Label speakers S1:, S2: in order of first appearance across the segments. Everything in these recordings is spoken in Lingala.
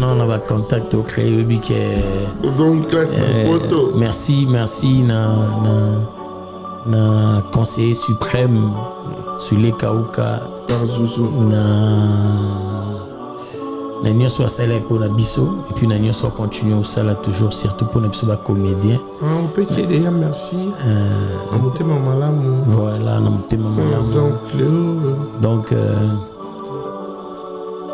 S1: non, on va contact au créé biquet.
S2: Donc là c'est photo.
S1: Merci na conseiller suprême sur les Kauka na nyonso asala pour na biso et puis na nyonso continue au sala toujours surtout pour na biso ba comédien.
S2: On peut dire déjà merci. Na motema malamu.
S1: Voilà, na motema malamu. Donc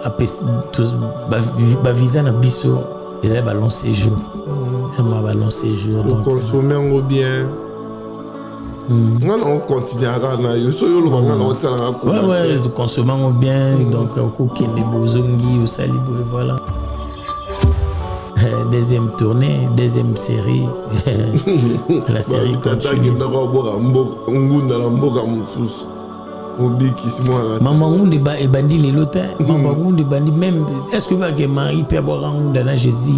S1: après tous ba visa na biso ils avaient long séjour. Un long séjour donc
S2: consommer en bien. On continue à regarder.
S1: Ouais, de consommer bien. Donc, au Kende Bozongi, au Salibo, voilà. Deuxième tournée, deuxième série. La série continue. Maman Ngounde et Bandi les lotins. Maman Ngounde Bandi même. Est-ce que Marie peut avoir un Ngounde dans Jésus?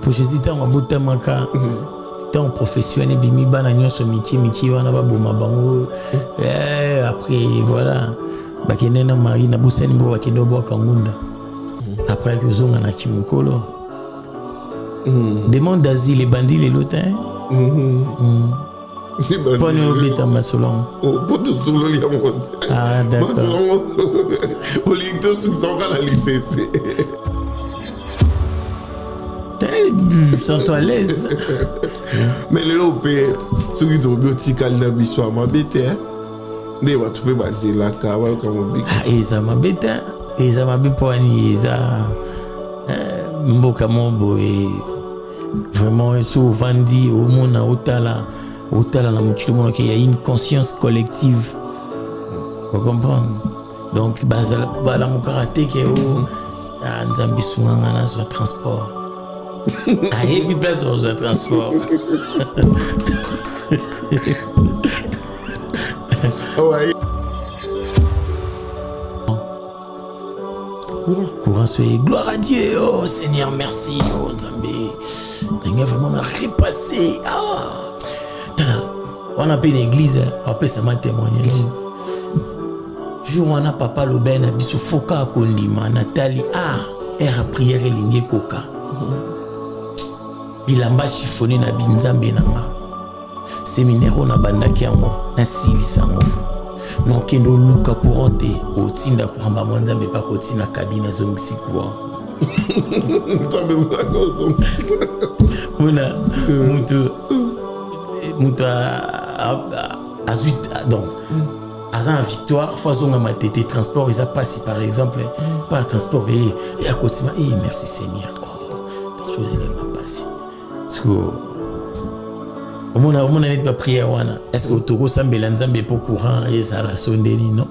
S1: Pour Jésus, t'as un beau temps. Tant professionnel bimi bana nyonso miki wana ba boma bango après voilà bakene na mari na buseni bo bakene bo kangunda après que zonga na kimukolo demande d'asile les bandits les lotins pas nous obéta masolong
S2: poto solo li amon
S1: ah d'accord
S2: masolong o licto sur son la lycée
S1: sens-toi à l'aise.
S2: Mais le lopé, ce qui est biotique à l'habitude, ma bête, ne va trouver basé là, comme
S1: ah, et ça m'a bête, et ça m'a bête pour un ça, mboka mombo et vraiment souvent dit au monde à Otala na mukilo qu'il y a une conscience collective. Vous comprenez? Donc la mon karaté qui est au Nzambi souvent na soit transport. Ah, et puis place dans un transport.
S2: Ouais.
S1: Courant soyez gloire à Dieu, oh Seigneur, merci, oh Nzambe. On a vraiment repassé. Ah, on a appelé l'église, on appelle ça ma témoignage. Jour on a papa Loben a biso foka kondima Nathalie era prière lingue coca. Bilamba chiffoné na binzambe nanga séminaire na bandaki yango na silisango non kendo luka couronte otinda kuramba mwanzambe pa kotina kabine zongisi kwa
S2: tambe mulakozo
S1: muna mutu azuit donc azan victoire façon ma tété transport ils a passé par exemple par transport et à côté merci Seigneur transport il m'a passé. Est-ce que on a pas prière wana? Est-ce que Togo sambela nzambe pour courant et ça la sondeli non?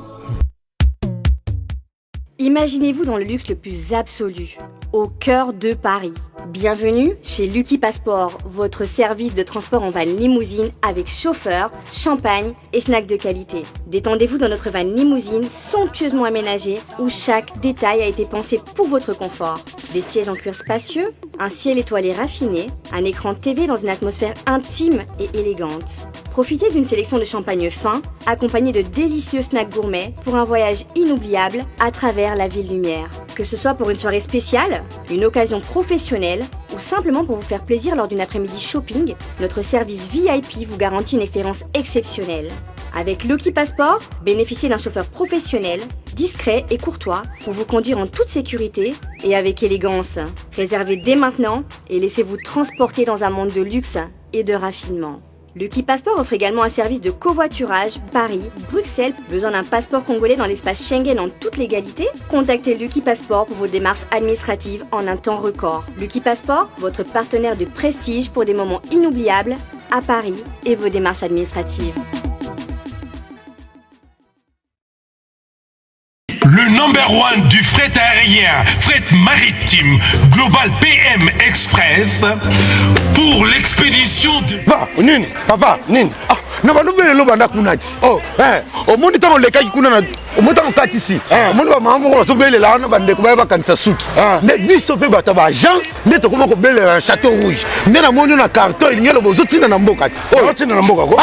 S3: Imaginez-vous dans le luxe le plus absolu, au cœur de Paris. Bienvenue chez Lucky Passport, votre service de transport en van limousine avec chauffeur, champagne et snacks de qualité. Détendez-vous dans notre van limousine somptueusement aménagée où chaque détail a été pensé pour votre confort. Des sièges en cuir spacieux, un ciel étoilé raffiné, un écran TV dans une atmosphère intime et élégante. Profitez d'une sélection de champagne fin, accompagné de délicieux snacks gourmets pour un voyage inoubliable à travers la ville lumière. Que ce soit pour une soirée spéciale, une occasion professionnelle ou simplement pour vous faire plaisir lors d'une après-midi shopping, notre service VIP vous garantit une expérience exceptionnelle. Avec Lucky Passport, bénéficiez d'un chauffeur professionnel, discret et courtois pour vous conduire en toute sécurité et avec élégance. Réservez dès maintenant et laissez-vous transporter dans un monde de luxe et de raffinement. Lucky Passport offre également un service de covoiturage Paris, Bruxelles. Besoin d'un passeport congolais dans l'espace Schengen en toute légalité? Contactez Lucky Passport pour vos démarches administratives en un temps record. Lucky Passport, votre partenaire de prestige pour des moments inoubliables à Paris et vos démarches administratives.
S4: Le number one du fret aérien, fret maritime, Global PM Express, pour l'expédition de...
S5: Papa, Nini. Na balubele lo banda kunati. O moni tango lekaki kuna na o moni tango katisi. O moni ba mama ko so bele la na bande ko ba kanisa suki. Ne biso pe bata ba agence ne to ko ko bele na Château Rouge. Ne na moni na carton il ngelo bozo tina na mboka ti. O tina na mboka ko.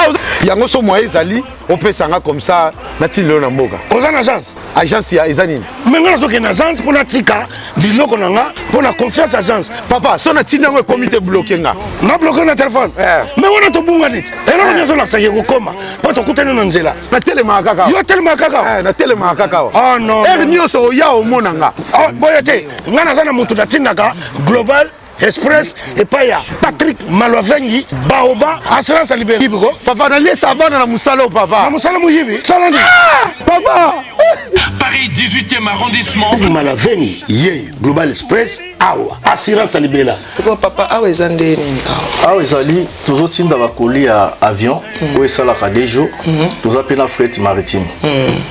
S5: Yango so moye ezali o pesa nga comme ça na tilo na mboka.
S6: Oza na agence.
S5: agence ya ezanine.
S6: Mais nga nazoke na agence pour la tika biloko nanga pour la confiance agence.
S5: Papa, so na tinda ngo comité bloqué nga.
S6: Na bloqué na téléphone. Mais on a to bunga nit. Et là on est sur la saye ko koma. Pas to kutana na nzela.
S5: Na telema kaka.
S6: Yo telema kaka.
S5: Na telema kaka.
S6: Ah non.
S5: Nyoso ya o monanga.
S6: Ah boyete. Nga na sana mutu na tindaka Global Express et pas ya Patrick Malovengi Baoba assurance libérée.
S5: Papa na lesa bana na musalo papa.
S6: Na musalo muyibi. Salandi.
S5: Papa.
S4: Paris 18e arrondissement.
S6: Malovengi ye Global Express awa assurance libérée.
S7: Pourquoi papa awa ezande nini?
S8: Awa ezali toujours tinda ba colis à avion ou esala ka des jours toujours pena fret maritime.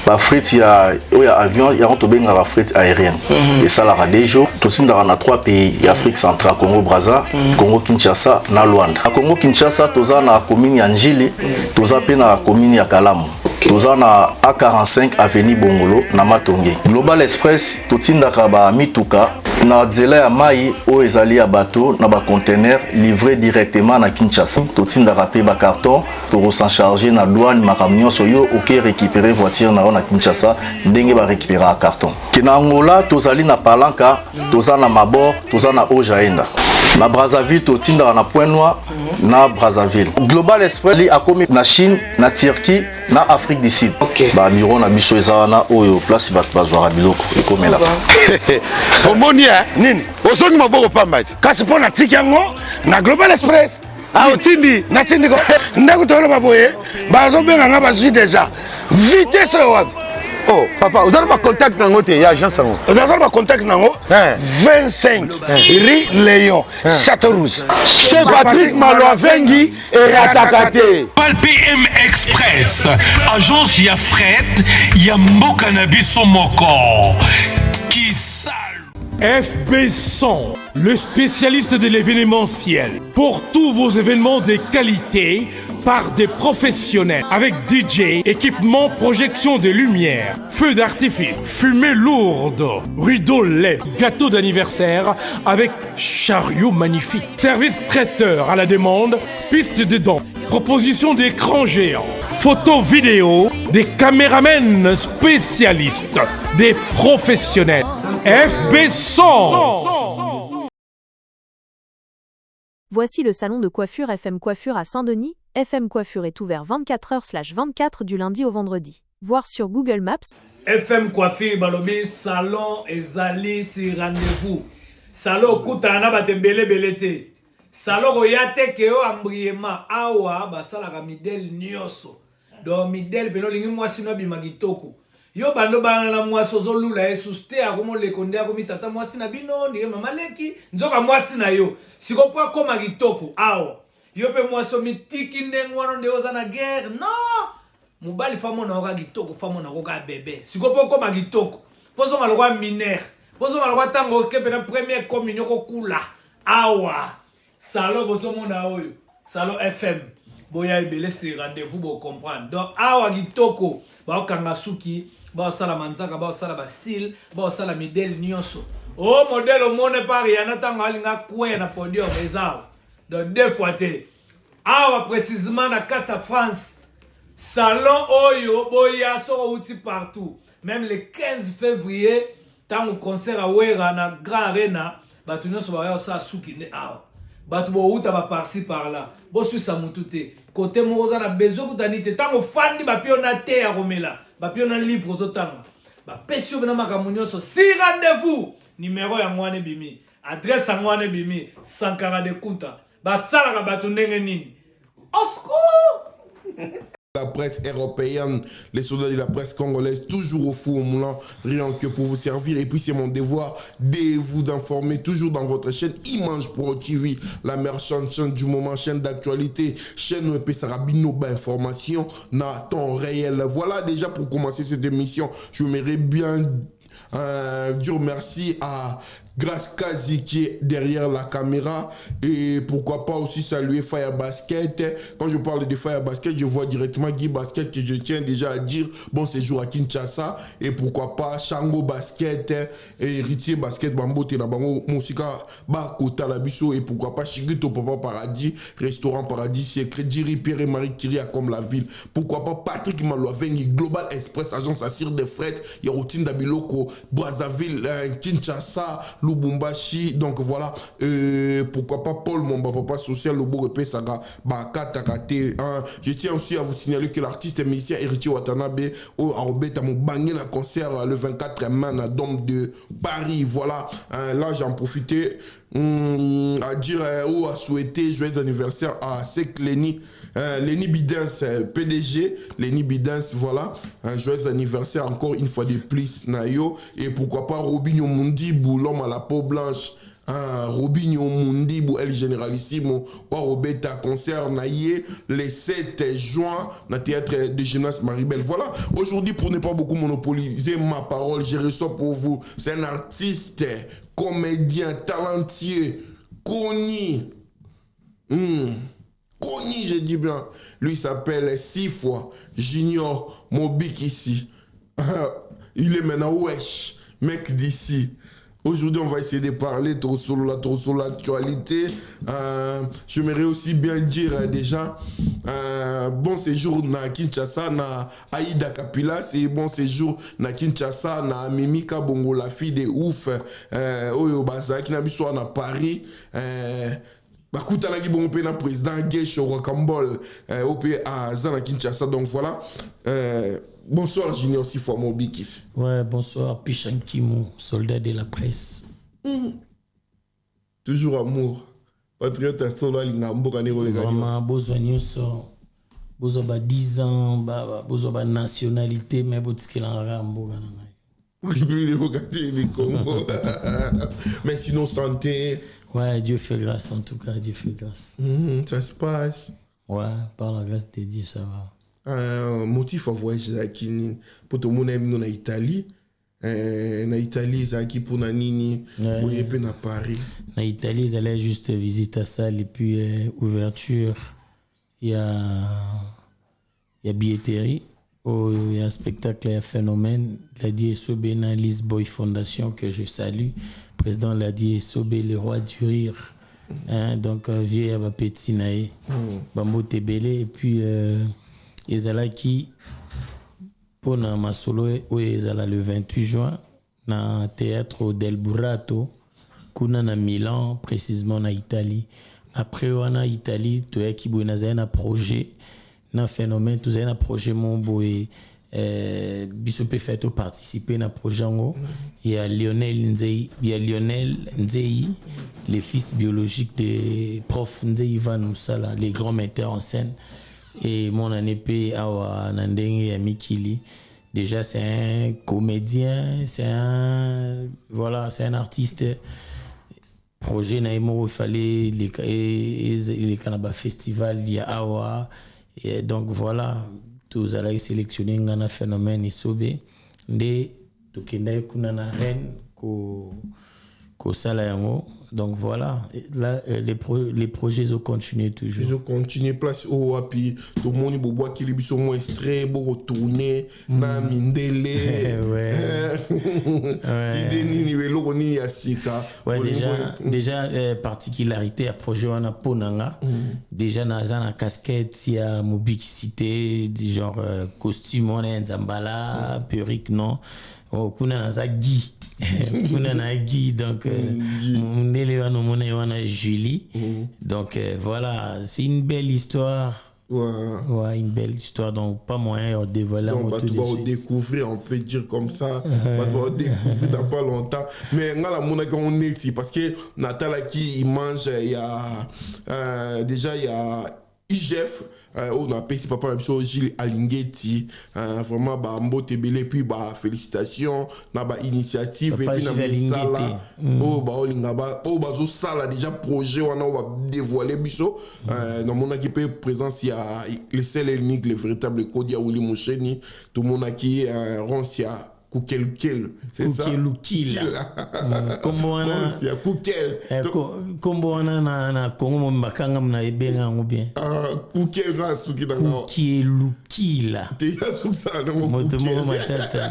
S8: Ba fret ya avion ya on to benga ba fret aérienne. Et ça la des jours tout tinda na 3 pays Afrique centrale Congo Brazza, Congo Kinshasa na Luanda. A Congo Kinshasa toza na commune ya Njili, toza pe na commune ya Kalamu. Toza na A45 avenue Bongolo na Matonge. Global Express totinda ka ba mituka na nzela ya mai o ezali ya bateau na ba conteneur livré directement na Kinshasa. Totinda ka pe ba carton to s'en charger na douane makamnyo soyo OK récupérer voiture na Kinshasa ndenge ba récupérer carton. Kina Angola tozali na Palanka, toza na Mabor, toza na Ojaenda. Na Brazzaville totinda na Point Noir na Brazzaville. Global Express li akomi na Chine, na Turquie, na Afrique du Sud. Ba bureau na biso ezana oyo place bat bazwara biloko ekomela.
S5: Omoni nini? Osongi maboko pambati.
S6: Kasi pona tikango na Global Express.
S5: Ah otindi
S6: na tindi ko ndako tolo baboye bazo benga nga bazwi déjà. Vitesse wapi?
S5: Oh, papa, vous avez pas contact dans votre agence?
S6: Vous avez pas contact dans 25 Rue Léon, Château-Rouge.
S5: Chez Patrick Malovengi et Atakate.
S4: Global PM Express. Agence ya fret, ya mboka na biso moko. Qui sale. FB100, le spécialiste de l'événementiel. Pour tous vos événements de qualité, par des professionnels, avec DJ, équipement, projection de lumière, feux d'artifice, fumée lourde, rideau LED, gâteau d'anniversaire avec chariot magnifique, service traiteur à la demande, piste de danse, proposition d'écran géant, photo vidéo, des caméramens spécialistes, des professionnels. FB100.
S9: Voici le salon de coiffure FM Coiffure à Saint-Denis. FM Coiffure est ouvert 24h/24 du lundi au vendredi. Voir sur Google Maps.
S1: FM Coiffure balobi salon ezali si rendez-vous. Salon kutana batembele belete. Salon oyate ke o ambriema awa basala ka midel nyoso. Do midel beno lingi mwasi no bimagitoko. Yo bando bana na mwasi ozolula esuste akomo lekonde akomi tata mwasi na bino ndike mama leki nzoka mwasi na yo. Sikopo akoma kitoko awa. Yo pe mwasi mitiki ndengwano nde oza na guerre. No! Mubali famo na oka kitoko famo na oka bébé. Sikopo akoma kitoko. Pozo malokwa mineur. Pozo malokwa tango kepe na première communion ko kula. Awa. Salon bozo mona oyo. Salon FM. Boya ebele se rendez-vous bo comprendre. Donc awa kitoko ba okanga suki, ba osala manzaka, ba osala basil, ba osala modèle nyonso. Oh modèle au monde par yana tango alinga kwe na podium ezao. Donc deux fois te. Awa précisément na Katsa France. Salon oyo boya soro outi partout. Même le 15 février, tango concert à Wera na Grand Arena, batu nyonso ba yo sa suki ne awa. Batu bo uta ba par-ci par-là. Bo su sa mutute. Côté moroza na bezo kutanite. Tango fandi ba pio na te ya romela. Ba pio na livre ozotanga. Ba pesio bena makamunyoso. Si rendez-vous. Numéro ya ngwane bimi. Adresse ya ngwane bimi. Sankara de Kuta. Ba sala ka batu ndenge nini. Osco!
S2: La presse européenne, les soldats de la presse congolaise, toujours au four au moulin, rien que pour vous servir. Et puis c'est mon devoir de vous informer, toujours dans votre chaîne Image Pro TV, la meilleure chaîne du moment, chaîne d'actualité, chaîne où Sarabino information na temps réel. Voilà déjà pour commencer cette émission, je m'aimerais bien dire merci à Grâce Kazi qui est derrière la caméra. Et pourquoi pas aussi saluer Fire Basket. Quand je parle de Fire Basket, je vois directement Guy Basket que je tiens déjà à dire bon séjour à Kinshasa. Et pourquoi pas Shango Basket et Héritier Basket Bambote na bango Moussika Bakota Labiso. Et pourquoi pas Chigito Papa Paradis, Restaurant Paradis, c'est Crédiri Pierre et Marie Kyria comme la ville. Pourquoi pas Patrick Malouavengi, Global Express, agence assure des fret, il y a routine d'Abiloko, Brazzaville, Kinshasa, Lubumbashi, donc voilà, pourquoi pas Paul Momba, papa social, Lobo Repé Saga, Bakata Kate. Je tiens aussi à vous signaler que l'artiste et musicien Héritier Watanabe, Arobeta m'a bagné un concert le 24 mai à Dôme de Paris, voilà, là j'en profitais à dire ou à souhaiter joyeux anniversaire à Sek Lenny Bidens, PDG, Lenny Bidens, voilà, un joyeux anniversaire encore une fois de plus, Nayo, et pourquoi pas Robinho Mundibou, l'homme à la peau blanche, Robinho Mundibou, El Generalissimo, Robeta, concert Naye, le 7 juin, dans le théâtre de gymnase Maribel. Voilà, aujourd'hui, pour ne pas beaucoup monopoliser ma parole, j'ai reçu pour vous, c'est un artiste, comédien, talentueux, connu. Connu, je dis bien. Lui s'appelle 6 fois Junior Mobik ici. Il est maintenant wesh, mec d'ici. Aujourd'hui, on va essayer de parler trop sur l'actualité. J'aimerais aussi bien dire déjà bon séjour na Kinshasa na Aïda Kapila, c'est bon séjour na Kinshasa na Mimika Bongo, la fille de ouf. Oyo Bazaki na biso na Paris. Bakuta na bon pe na président Gesh Rokambol au pays à Zana Kinshasa. Donc voilà. Bonsoir Junior 6 fois Mobik.
S1: Ouais, bonsoir Pichankimo, soldat de la presse.
S2: Toujours amour. Patriote à solo lingambo kanero les gars.
S1: Vraiment besoin nyonso. Besoin ba 10 ans, besoin ba nationalité mais botikela ngambo kana ngai.
S2: Plus l'évocateur du Congo. Mais sinon santé.
S1: Ouais, Dieu fait grâce en tout cas, Dieu fait grâce.
S2: Ça se passe.
S1: Ouais, par la grâce de Dieu ça va.
S2: Motif à voyager à Kini pour tout le monde en Italie. En Italie, c'est pour Nanini, pour y aller à Paris.
S1: En Italie, ils allaient juste visiter ça et puis ouverture. Il y a billetterie, il y a un spectacle, il y a un phénomène. Ladi Esobe na Lise Boy Fondation que je salue. Président Ladi Esobe, le roi du rire. Donc, vieux à petit naï, Bambo Tebele et puis. Ezalaki pour ma solo ezala le 28 juin na théâtre Del Burato kuna na Milan précisément na Italie. Après wana Italie to yaki boina na projet na phénomène to na projet mon boy biso pe fait participer na projet ngo il y a Lionel Nzei, le fils biologique de prof Nzei Van Moussala, les grands metteurs en scène. Et mon année awa Nandenge ya Mikili. Déjà c'est un comédien, c'est un artiste. Projet Naimo, il fallait les Canaba Festival il y a awa. Et donc voilà, tous allez sélectionner un phénomène et sobe de tokenda kuna na reine ko sala yango. Donc voilà, là les projets ont continué toujours.
S2: Ils ont continué place au api tout le monde boit qui les sont moins extrait pour retourner na mindele.
S1: Déjà particularité à projet on a ponanga. Déjà na casquette il y a mobicité du genre costume on a zambala, perruque non. Kuna na zagi. Kuna na Guy, donc Julie. Donc voilà, c'est une belle histoire. Ouais, une belle histoire, donc pas moyen de dévoiler.
S2: Donc on va découvrir, on peut dire comme ça. On va découvrir dans pas longtemps. Mais on est ici parce que Nathalie qui il mange, il y a déjà il y a IGF, on a payé papa la mission Gilles Alingeti, vraiment bah mbote belé puis bah félicitations na ba initiative et puis na sala bah olinga bah zo sala déjà projet on va dévoiler biso dans mon équipe présence il y a le seul unique le véritable Kodia Willy Moucheni tout mon qui Roncia Kukel, c'est ça.
S1: Kukelukila. Komboana.
S2: Kukel.
S1: Komboana na Congo mbakanga mna ebenga ngobien.
S2: Kukel ga suki danga.
S1: Kukelukila.
S2: Te ya suksa na mo.
S1: Motomo matata.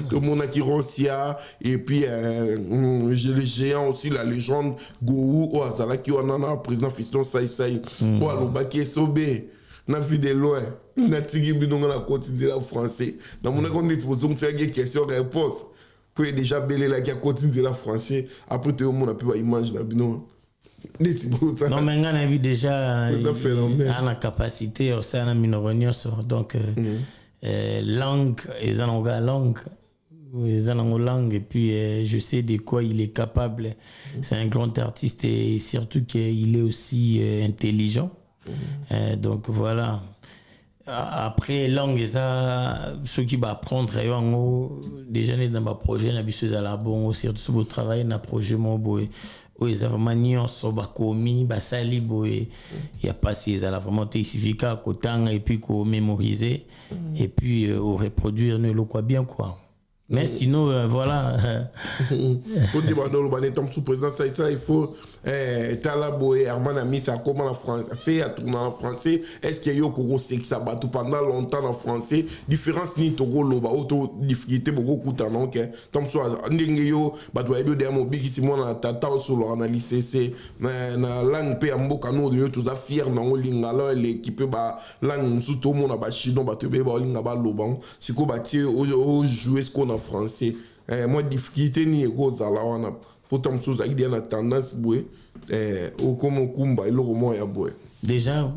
S2: Tout le monde a qui Rosia et puis j'ai les géants aussi, la légende Gou ou Azala qui on a président Fiston Saïsaï. Ou Alobaki Sobé. Na vu de loin. Na tigi bidonga la quotidien la français. Dans mon compte disposition c'est une question réponse. Que déjà belé la qui a quotidien la français. Après tout le monde a pu voir image na bidon.
S1: Non mais on a vu déjà la capacité au sein de minoronio donc langue et langue et puis je sais de quoi il est capable. C'est un grand artiste et surtout qu'il est aussi intelligent. Donc voilà. Après langue ça ceux qui va apprendre déjà dans ma projet na biso za la bon surtout sur le travail na projet mon boy oui ça vraiment nyonso bakomi basali boy il y a pas si ça la vraiment il suffit qu'à kotanga et puis ko mémoriser et puis au reproduire ne le quoi bien quoi. Mais sinon, voilà.
S2: Pour dire que sous président ça il faut Talabo et Herman Ami ça comment en français à tourner en français est-ce qu'il y a eu un sexe ça tout pendant longtemps en français différence ni to loba auto difficulté beaucoup coûtant donc comme soit ndingeyo ba doit bien des mots big si moi na tata sur l'analyse c'est mais na langue pe amboka no lieu tous a fier na lingala l'équipe ba langue sous tout monde ba chidon ba te be ba linga ba loban si ko ba tie au jouer ce qu'on en français moi difficulté ni rose à la on a pourtant chose avec des tendance boué au comme kumba il roman ya boué
S1: déjà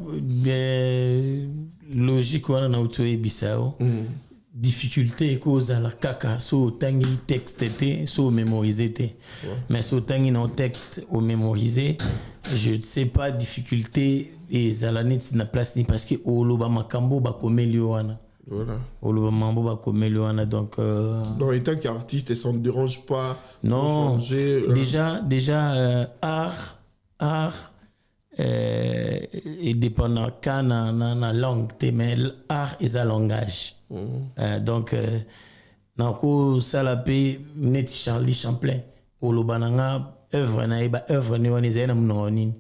S1: logique on a auto ebisao difficulté cause à la caca so tangi texte té so mémoriser té mais so tangi non texte au mémoriser je ne sais pas difficulté et zalanet na place ni parce que oloba makambo ba komelio wana.
S2: Voilà.
S1: Donc
S2: dans étant qu'artiste, ça ne dérange pas.
S1: Non. Déjà art et dépendant quand na langue mais art est un langage. Donc nako salapé net Charlie Chaplin olobananga œuvre ni onizena mnoni.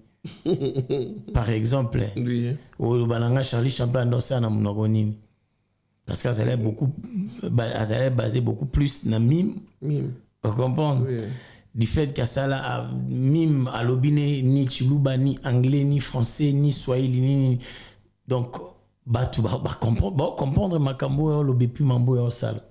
S1: Par exemple, oui. Olobananga Charlie Chaplin dans ça na mnoni. Parce qu'elle est basée beaucoup plus dans mime. Vous comprenez? Oui. Du fait que ça a mime à l'obine ni chiluba ni anglais ni français ni swahili ni donc tu vas comprendre ma cambo l'obé plus mambo au sale.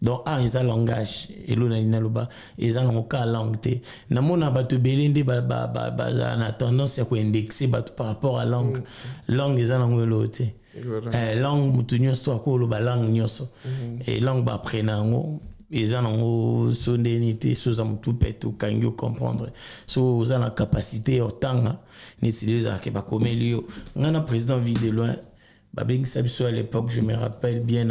S1: Donc art is un langage et l'on a loba et un cas langue té na mona batu belende na tendance à indexer par rapport à langue langue is un langue l'auté langue mutunyo sto ko lo langue nyoso et langue ba prenango et ça nango sondénité so za mutu peto kangyo comprendre so za la capacité autant ni utiliser que ba komelio ngana président vide de loin ba bing sabiso à l'époque je me rappelle bien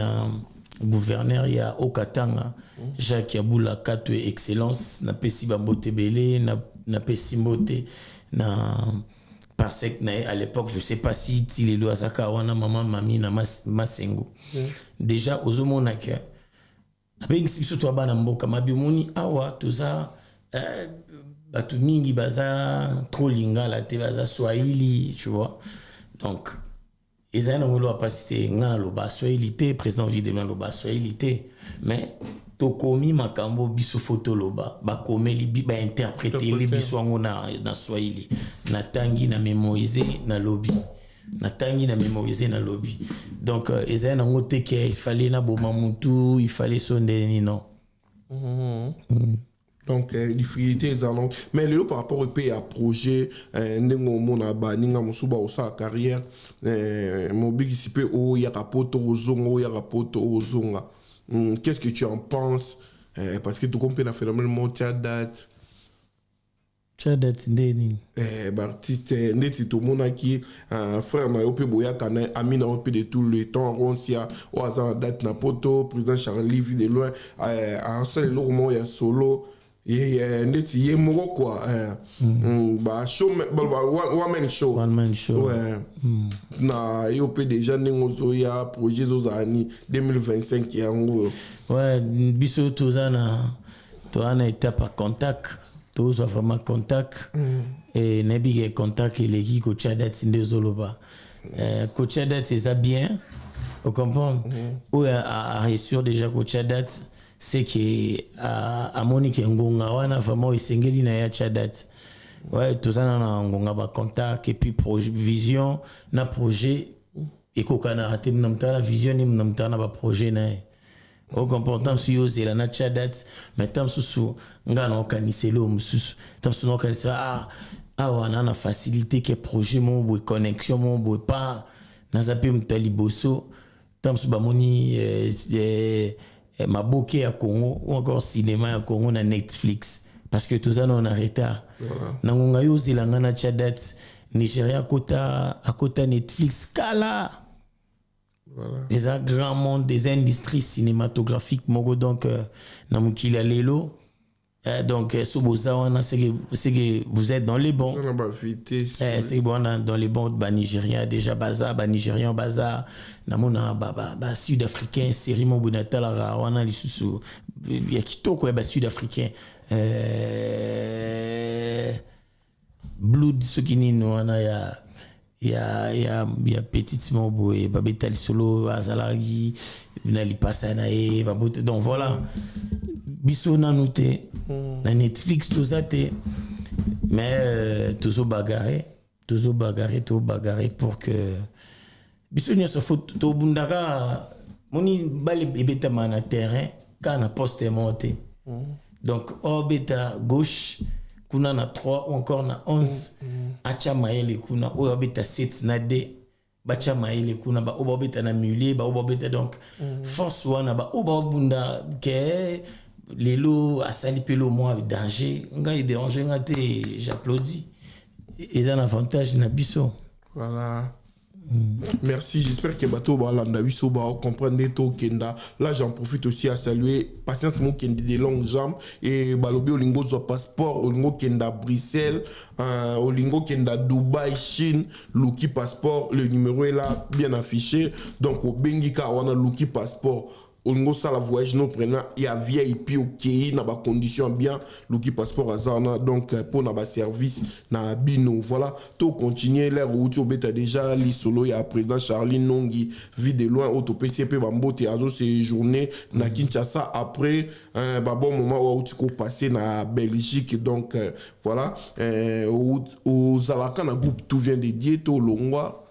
S1: gouverneur ya Okatanga Jacques Yaboula Kato excellence na pesi bambote belé na pesi mbote na parce que à l'époque je sais pas si les lois saka wana maman mami na masengo déjà ozomona que avec surtout bana mboka mabiomoni awa toza batu mingi baza trop lingala te baza swahili tu vois donc ils ont une capacité ngana lo ba swahili président vidéo lo ba swahili mais to komi makambo biso photo loba ba komeli ba interpréter les biso na swahili na tangi na mémoriser na lobby na tangi na mémoriser na lobby donc ils ont un côté qu'il fallait na boma mutu il fallait sonner ni non.
S2: Donc difficulté donc mais le par rapport au pays à projet ndengo mona ba ninga musuba osa carrière mon big sipe o ya rapoto ozonga qu'est-ce que tu en penses parce que tu comprends la phénomène mondial date
S1: ndeni
S2: artiste ndeti to mona ki frère na ope boya kana amina ope de tout le temps ronsia o azan date na poto président Charlie vu de loin à seul lourement ya solo ndeti ye moko quoi ba show one man show ouais na yo pe déjà nengo zoya projet zozani 2025 yango
S1: ouais biso tozana étape à contact tozo vraiment contact et nebige contact eleki ko chadat ndezoloba ko chadat c'est ça bien vous comprenez ou a reçu déjà ko chadat c'est que à Monique Ngonga wana vraiment isengeli na ya chadat ouais tout ça na Ngonga ba contact et puis vision na projet et kokana raté mnamta vision ni mnamta na ba projet na au comportement si yo zela na chadat mais tam susu ngana okaniselo mususu tam susu okanisa wana na facilité que projet mon bo connexion mon bo pas na zapi mtaliboso tam susu ba moni Maboke à Congo ou encore cinéma à Congo na Netflix parce que tout ça on a retard nangonga yo zelanga na chadat Nigeria à côté Netflix kala les grands monde des industries cinématographiques mogo donc na mukila lelo donc Sobozawana c'est que vous êtes dans les bons c'est bon dans les bons ba Nigeria déjà baza ba Nigérian baza namona ba sud-africain série mon bonatala wana lisusu ya kitoko ba sud-africain blood sokinino wana ya petite mobo et babetali solo azalagi na lipasa na e babote donc voilà biso na noté na Netflix tout ça te mais toujours bagarrer pour que biso ni se faut to bundaka moni bali ebeta mana terrain kana poste monté donc beta gauche kuna na 3 ou encore na 11 acha maele kuna o beta 7 na D bacha maele kuna ba obeta na milieu ba obeta donc force wana ba bunda ke lelo asali pelo moi danger nga déranger nga te j'applaudis et un avantage na biso
S2: voilà. Merci, j'espère que bateau balanda biso ba comprendre to kenda. Là j'en profite aussi à saluer patience mon kenda des longues jambes et balobi olingo zo passeport olingo kenda Bruxelles olingo kenda Dubaï Chine Luki passeport, le numéro est là bien affiché donc au bengika wana Luki passeport on ça la voyage nous prenons il y a VIP OK na ba condition bien Luki passeport azana donc pour na ba service na bino voilà tout continuer l'air route au beta déjà li solo ya président Charlie Nongi vie de loin auto PCP bambote azo séjourner na Kinshasa après ba bon moment où tu ko passer na Belgique donc voilà aux Zalaka na groupe tout vient dédié to longwa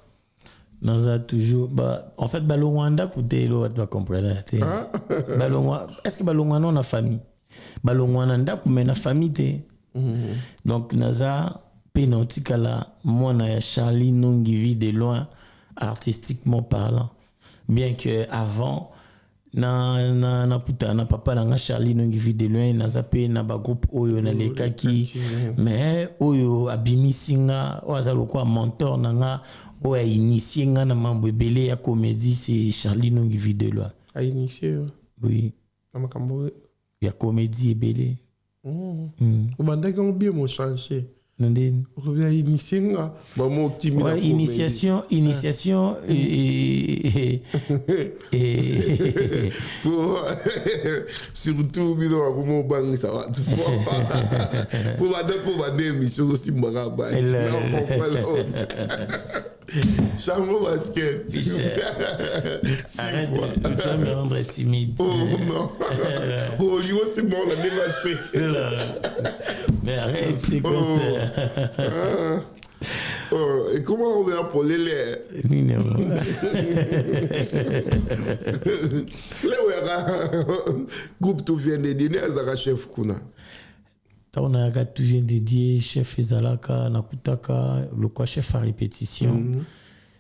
S1: Naza toujours en fait balongwanda côté lo tu vas comprendre balongwa est-ce que balongwa non na famille balongwana ndaku mais na famille te donc naza pénantikala mona ya Charlie Nongi vit de loin artistiquement parlant bien que avant na puta na papa na Charlie Nongi vit de loin naza pe na ba groupe oyo na lekaki mais oyo abimisinga wazalo kwa mentor nanga o a initié na mambo belé ya comédie c'est Charlie Nongi vit de loin
S2: a initié
S1: oui
S2: amakambo
S1: ya comédie belé
S2: obandaki on bien mo changer
S1: Nandine
S2: on bien initié nga ba mo kimi
S1: ouais, initiation et
S2: surtout biso ba mo bangi ça va pour ba émission aussi mbaga ba non comprendre Chambre basket.
S1: Arrête, tu vas me rendre timide.
S2: Oh non. Oh, lui aussi, bon, on l'a dépassé.
S1: Mais arrête, c'est comme ça.
S2: Et comment on va pour les lait? Groupe tout vient de dîner à chef Kuna.
S1: On a toujours dédié chef Ezalaka, Nakutaka, le quoi chef à répétition,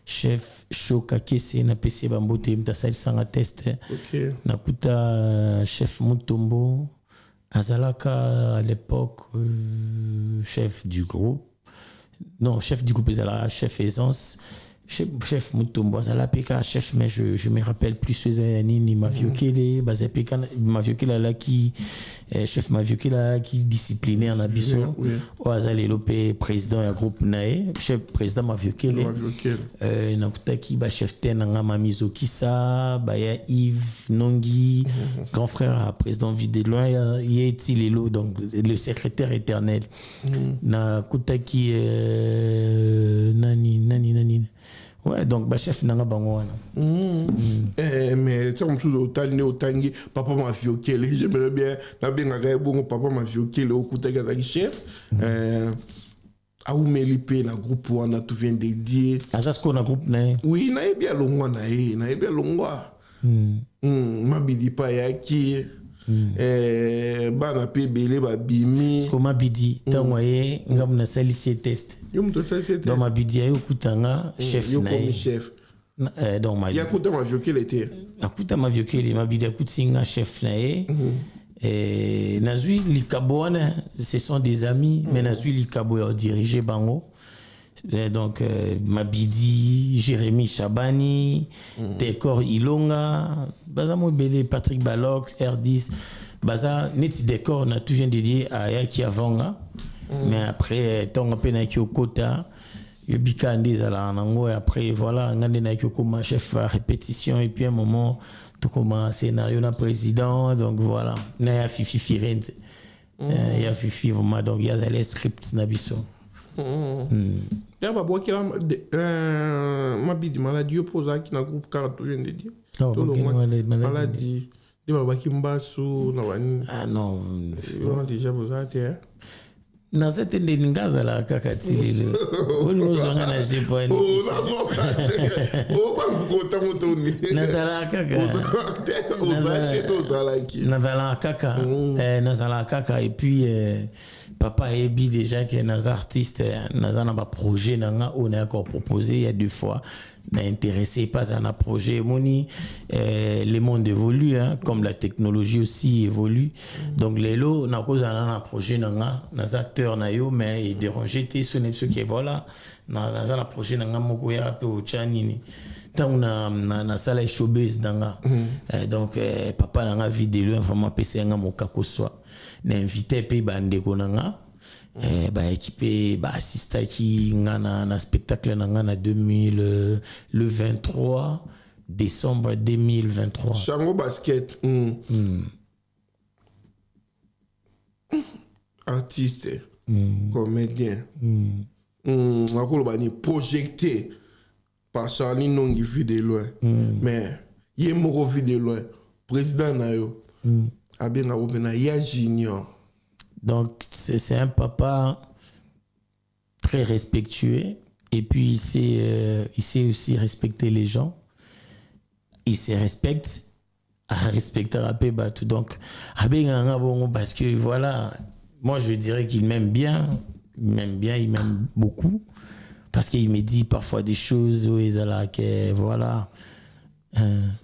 S1: chef Shoka Kese, na PC Bambote, Mtasal Sanga Test, Nakuta, chef Mutombo, Azalaka à l'époque, chef du groupe, non, chef du groupe Ezalaka, chef Aisance, chef Mutombo azala peka chef mais je me rappelle plus ce nini Maviokele baza peka Maviokele là qui chef Maviokele là qui discipliné en abisso o azali lope président ya groupe nae chef président Maviokele na kutaki ba chef ten nga Mamizo Kisa ba ya Yves Nongi grand frère à président Videloin yeti lelo donc le secrétaire éternel na kutaki nani ouais donc ba chef nanga bango wana
S2: mais ça comme tout otangi papa Maviokele j'aimerais bien na benga ga bongo papa Maviokele okutaki azaki chef aumeli pe na groupe wana tu viens dédier
S1: azasko na groupe na
S2: oui na ebia longwa na ebia longwa mabidi pa yaki bana pe belé ba bimi
S1: ko mabidi tango ye ngam na salisi test dans mabidi ayo kutanga chef na
S2: chef
S1: donc mabidi
S2: yakuta Maviokele était
S1: akuta Maviokele mabidi akutinga chef na ye nazui likabona ce sont des amis mais nazui likabo dirigé bango donc Mabidi, Jérémy Chabani, Décor Ilonga, Baza Mobele, Patrick Balox, R10, Baza Neti Décor, on a tout dédié à Yaki Avanga, mais après, tant qu'on peine avec Yokota, Yobika Andez à la Nango, et après, voilà, on a des comme chef à répétition, et puis à un moment, tout comme un scénario d'un président, donc voilà, il y a Fifi Firenze, il y a Fifi, vraiment, donc il y a les scripts Nabiso.
S2: Ya ba boki la mabidi maladie oposa qui na groupe 40 je viens de dire maladie de ba baki mbasu na wani
S1: non
S2: on déjà bozate
S1: na zete ndeni ngazala kaka tilile wolo zonga na jepani
S2: bangukota motoni
S1: nazala kaka nazala kaka et puis papa ebi déjà que nos artistes nazana ba projet nanga on a encore proposé il y a 2 fois n'a intéressé pas à un projet moni le monde évolue hein, comme la technologie aussi évolue donc les lots na cause un projet nanga nos acteurs na yo mais il déranger té ce qui voilà na projet nanga moko ya pe o chanini tant na sala showbiz nanga donc papa nanga vidéo vraiment PC nga mokako soit na invité pe bandeko nanga ba équipé ba assista ki ngana na spectacle nanga na le 23 décembre 2023
S2: Chango basket artiste comédien akolo bani projeté par Charlie Nongi vu de loin mais yé moko vu de loin président na yo abenga obena ya junior.
S1: Donc c'est un papa très respectueux et puis il sait aussi respecter les gens. Il se respecte à respecter à tout. Donc abenga bon parce que voilà, moi je dirais qu'il m'aime bien, il m'aime beaucoup parce qu'il me dit parfois des choses où il a que voilà.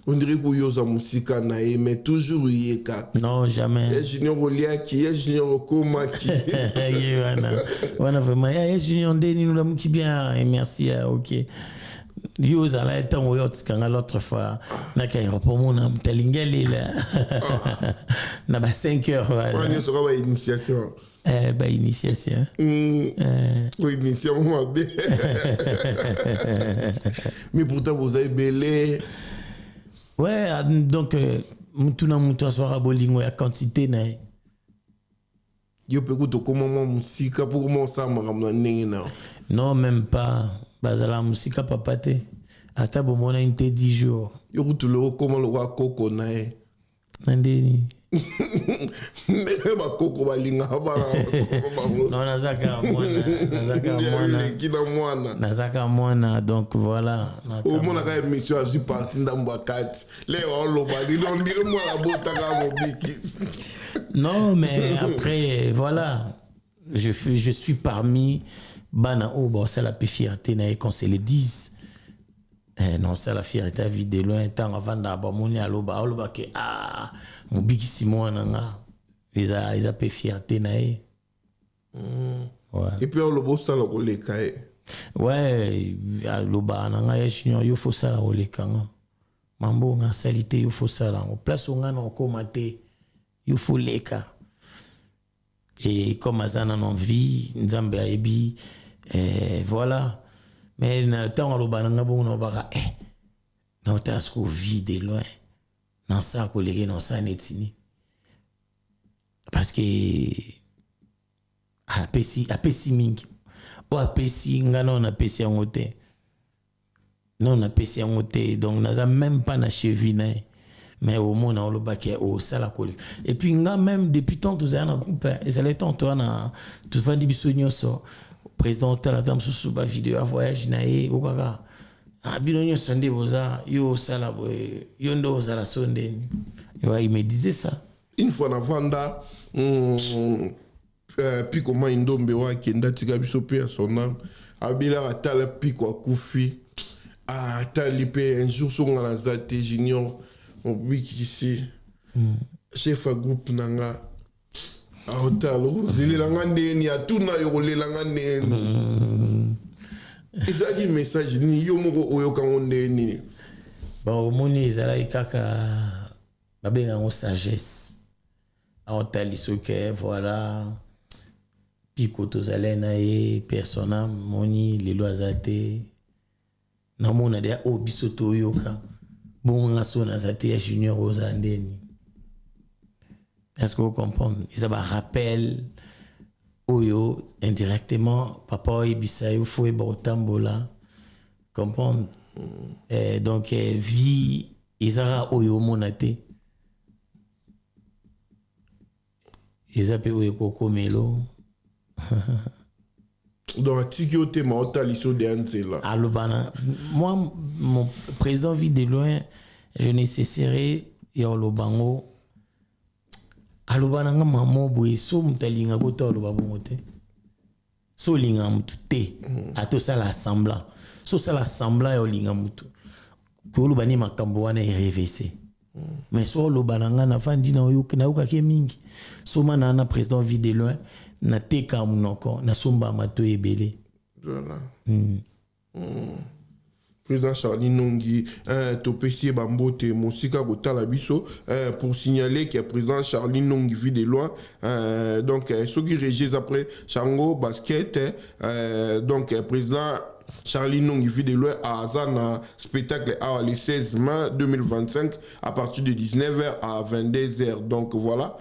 S2: On dirait que yoza musika na mais toujours yeka.
S1: Non, jamais.
S2: Ya junior oliaki, ya junior komaki.
S1: Wana vraiment ya junior ndeni nous la muki bien et merci OK. Yoza la etant oyot kanga l'autre fois na ka aéroport mona mtalingeli là. Na ba 5 heures voilà.
S2: On y sera ba initiation.
S1: Ba initiation.
S2: Initiation moi bien. Mais pourtant vous avez belé.
S1: Ouais, donc mutuna mutu soir bolingo ya quantité na.
S2: Yo peut to comment musika pour comment ça makamna ndenge na.
S1: Non, même pas. Bazala musika papate. Hasta bomona inte 10 jours.
S2: Yo kutulo comment le wa koko na e.
S1: Ndeni.
S2: Ndenge ba koko balinga ba.
S1: Non, nazaka mwana donc voilà.
S2: Au moins la émission a su partir dans Mbakati. Les olobadi on dirait moi la botaka mobikis.
S1: Non, mais après voilà, je suis parmi bana bon c'est la fierté na qu'on se le dise. Non, c'est la fierté à vie de loin tant avant d'abord moni aloba ke mobikisi mwana nga. Ils a peu fierté na.
S2: Ouais. Et puis on le bosse ça le kae.
S1: Ouais, loba nanga ya junior yo faut ça la olekanga. Mambo nga salité yo faut ça la. Place où nga non komate yo faut leka. Et comme azana non vie, nzambe ayebi voilà. Mais tant loba nanga bon no baka non t'as ce vie de loin. Non ça collègue non ça netini. Parce que apesi mingi. O apesi ngana on apesi en hôtel. Non on apesi en hôtel donc n'a même pas na cheville mais au moins on le baquet au sala collègue. Et puis nga même depuis tant tous ans en groupe et ça les temps toi na tout vandi bisonyo so président la dame sous ba vidéo à voyage nae o kaka. Ah binonyo sonde boza yo sala boy yo ndo sala sonde. Il me disait ça.
S2: Une fois na vanda puis comment indombe wa kenda tika biso pe son âme abila atala piko akufi atali un jour so ngala zate junior mon biki ici chef a groupe nanga otalo zilelanga ndeni atuna yo lelanga ndeni ezaki message ni yo moko oyoka ndeni
S1: bon moni ezala ikaka babenga ngo sagesse otali soke voilà piko tozalena e persona moni lelo azate na mona de obiso to yoka bon nga sona azate ya junior ozandeni. Est-ce que vous comprenez? Ils avaient rappel oyo indirectement papa ebisa yo fo e botambola comprendre donc vie izara oyo monate ezape oyo kokomelo.
S2: Donc, Tikiote m'a otaliso de Anzela.
S1: Alobana, moi, mon président vit de loin, je ne cesserai et Olobango. Alobana nga mamo boye so mutalinga bota olobabomote. So linga mutute. Ato ça l'assemblant. So ça l'assemblant et olinga mutu. Ko olobani makambo wana RVC. Mais so olobana nga na fandi na oyo na ukake mingi. So mana na président vit de loin. Na teka munoko na somba mato ebele.
S2: Voilà. Président Charlie Nongi topesi bambote mosika kotala biso pour signaler que président Charlie Nongi vit de loin donc ceux qui régissent après Chango basket donc président Charlie Nongi vit de loin à Azana spectacle à le 16 mai 2025 à partir de 19h à 22h. Donc voilà,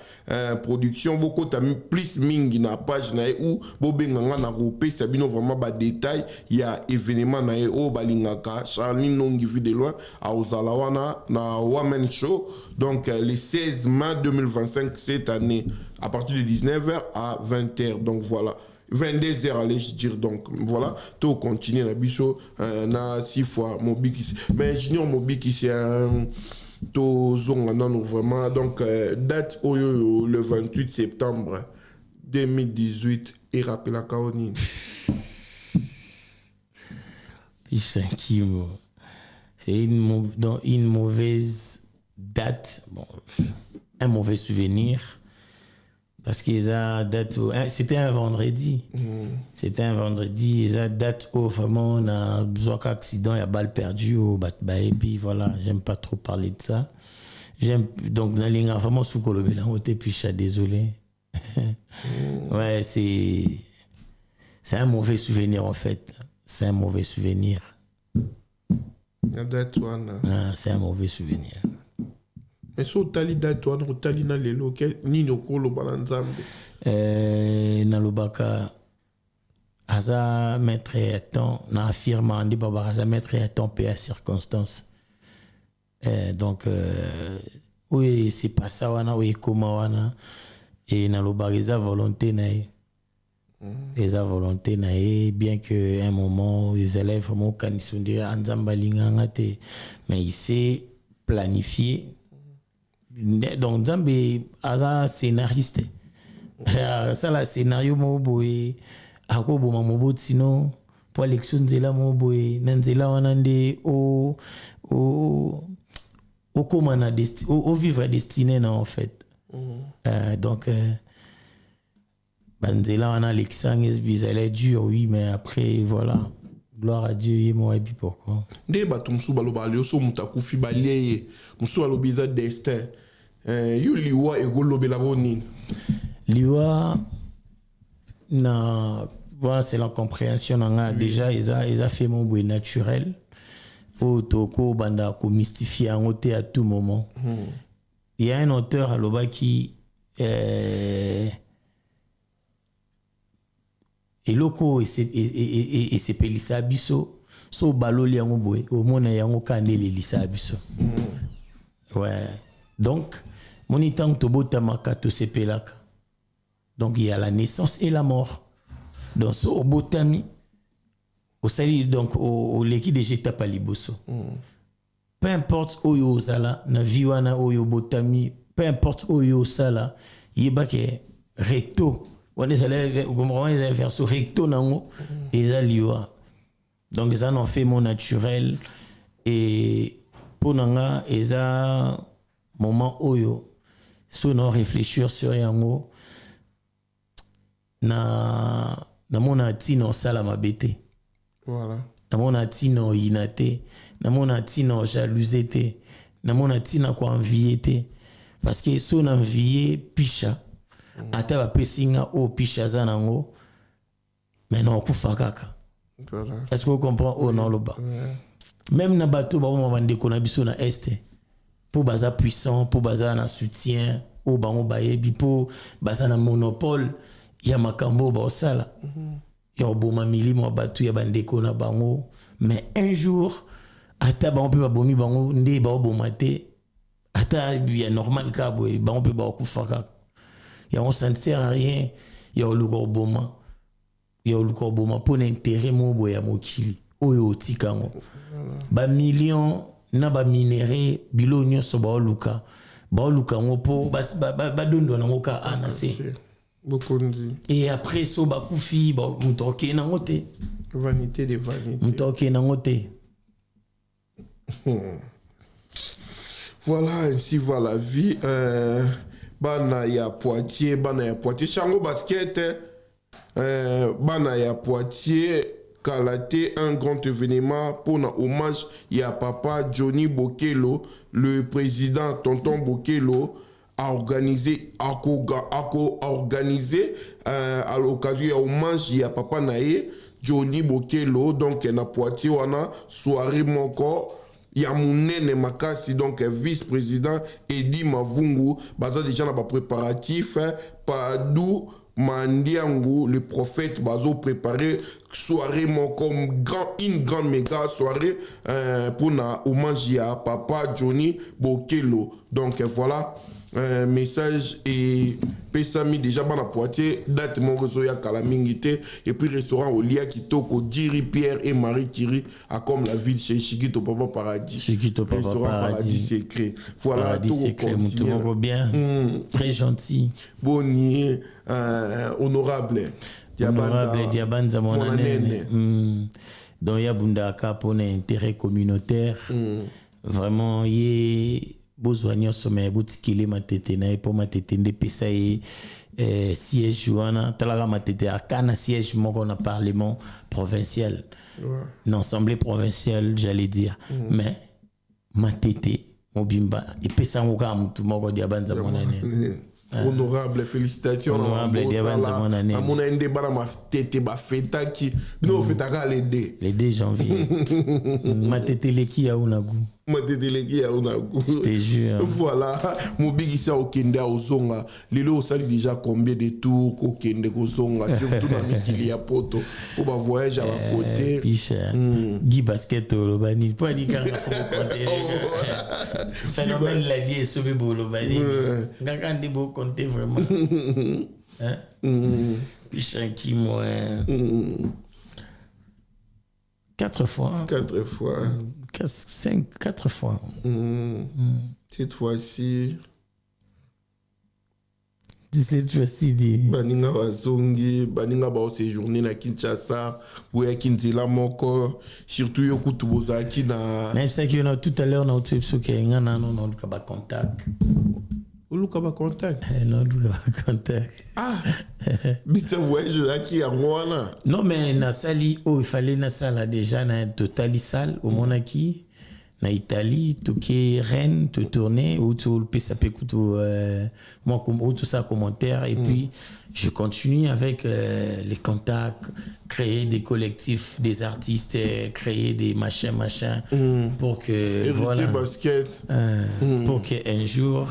S2: production beaucoup t'as plus mingi na page na ou bobenganga na ropé sabino vraiment ba détail il y a événement na o balingaka Charlie Nongi vit de loin à Ozalawana na Woman Show donc le 16 mai 2025 cette année à partir de 19h à 20h. Donc voilà. 22h allez dire donc voilà tout continue la biso na 6 fois mobiki mais junior mobiki c'est un to zonga non vraiment donc date le 28 septembre 2018 et rappel à Kaonine
S1: c'est une mauvaise date, bon, un mauvais souvenir. Parce que c'était un vendredi. C'était un vendredi. Et ça date où vraiment on a besoin d'accident, il y a balle perdue au Batba. Et puis voilà, j'aime pas trop parler de ça. Donc, dans les vraiment sous Colobé, là, on était puis désolé. Ouais, c'est un mauvais souvenir en fait. C'est un mauvais souvenir. C'est un mauvais souvenir.
S2: Mais so tali datouane ou tali na lelo ni no kolo balanzambe
S1: na lobaka aza mettre temps na affirme andi baba aza mettre temps pe à circonstance donc oui c'est pas ça wana oui comment wana et na lobaka eza volonté na eza volonté na bien que un moment les élèves vraiment kanisondira anzamba linganga te mais il s'est planifié. Donc Nzambe aza scénariste ça la scénario mo boy akobo mamobo sino pour élection nzela mo boy nzela wana nde o comment na au vivre destiné na en fait donc banzela wana l'élection est bizarre dur oui mais après voilà Gloire à Dieu, il m'a dit pourquoi.
S2: Dès que tu balo balio so mutakufi baliye, musu balo biza destin. Yo liwa ego lobela boni.
S1: Liwa na voilà, c'est la compréhension déjà ils a fait mon bruit naturel. Au toko banda ko mystifier en côté à tout moment. Il y a un auteur à Loba qui eloko et c'est pelisa biso so baloli yango boy au mona yango kandele lisa biso. Ouais. Donc moni tant to botamaka to sepelaka. Donc il y a la naissance et la mort. Donc so botami au sali donc au leki de jeta paliboso. Peu importe oyo sala na viwana oyo botami, peu importe oyo sala yebake recto. On est allé faire ce recto nango et ça liwa. Donc ça n'en fait mon naturel et pour nanga et ça moment oyo so non réfléchir sur yango na mon atino sala mabete.
S2: Voilà.
S1: Na mon atino inate, na mon atino jalousété, na mon atino ko enviété parce que so na envié picha. Ata ba pesinga o picha zanango mais non kufa kaka. Est-ce que vous comprenez oh non loba. Même na bateau ba on va ndeko na biso na est pour baza puissant, pour baza na soutien, o bango bayebi pour baza na monopole ya makambo ba osala. Ya boma milimo bateau ya bandeko na bango mais un jour ata ba on peut ba bomi bango ndé ba bomate ata bien normal ka boy ba on peut ba kufa kaka. Et on ne sert à rien. Il y a le corboma. Il y a le corboma pour l'intérêt mon boya mokili. Oyo tikango. Ba million na ba minéré bilonyo so ba luka. Ba luka ngopo ba dondo na ngoka anase.
S2: Bokondi.
S1: Et après so ba kufi ba mutoke na ngote.
S2: Vanité de vanité.
S1: Mutoke na ngote.
S2: Voilà, ainsi va la vie. Bana ya Poitiers, Chango basket, bana ya Poitiers, Kalaté, un grand événement pour un hommage à papa Johnny Bokelo, le président Tonton Bokelo a organisé à l'occasion hommage à papa Naé Johnny Bokelo, donc na Poitiers wana soirée moko. Il y a Mounene Makasi, donc vice-président, Edi Mavungu, baza déjà dans les préparatifs, Padou Mandiangu, le prophète, bazo préparé soirée comme une grande méga soirée pour na hommage à papa Johnny Bokelo. Donc voilà. Message et Pesami déjà dans la Poitiers date mon réseau ya Kalamingité et puis restaurant au Lia Kitoko Diri Pierre et Marie Thierry à comme la ville chez Chikito Papa Paradis.
S1: Chikito Papa
S2: restaurant Paradis secret. Voilà
S1: Paradis
S2: tout
S1: secret, tout bien. Très gentil.
S2: Boni honorable.
S1: Diabanza mon année. Donc Yabunda pour un intérêt communautaire. Vraiment y besoin de sommet boutikile matete na pour matete de pesa et siège juana talaga matete akana siège moko na parlement provincial l'assemblée provinciale j'allais dire mais matete mobimba et pesa ngoka mutu moko dia banza monane.
S2: Honorable, félicitations.
S1: Honorable,
S2: à mon ende bara ma tete ba feta qui no feta les
S1: 2 janvier. Ma tete leki ya unagu.
S2: Ma tete leki ya unagu.
S1: Je te jure.
S2: Voilà, mon big isa au kende au zonga. Lelo sali déjà combien de tours au kende ko zonga surtout dans mikili ya poto pour ba voyage à la côté.
S1: Picha. Guy basket au bani. Pour dire quand faut compter. Phénomène la vie est sauvé pour le bani. Quand des beaux compter vraiment. Hein? Picha qui moi 4 fois.
S2: 4 fois.
S1: 4 fois.
S2: Cette fois-ci.
S1: Cette fois-ci,
S2: Baninga Wazongi, Baninga Bao séjourné na Kinshasa, Bouya Kinzila Moko, surtout Yokutu Bozaki na.
S1: Même ça qu'on a tout à l'heure, on a tout ce qui est un an, on a contact.
S2: Oluka ba contact.
S1: Non, Luka ba contact.
S2: Ah. Bita voyage là qui a moi là.
S1: Non, mais na sali, il fallait na sala déjà na totali salle au Monaki, na Italie, tout qui est Rennes, tout tourner, ou tout le PSAP, moi comme tout ça commentaire, et puis je continue avec les contacts, créer des collectifs, des artistes, créer des machins, pour que
S2: Héritier
S1: voilà,
S2: basket.
S1: pour que un jour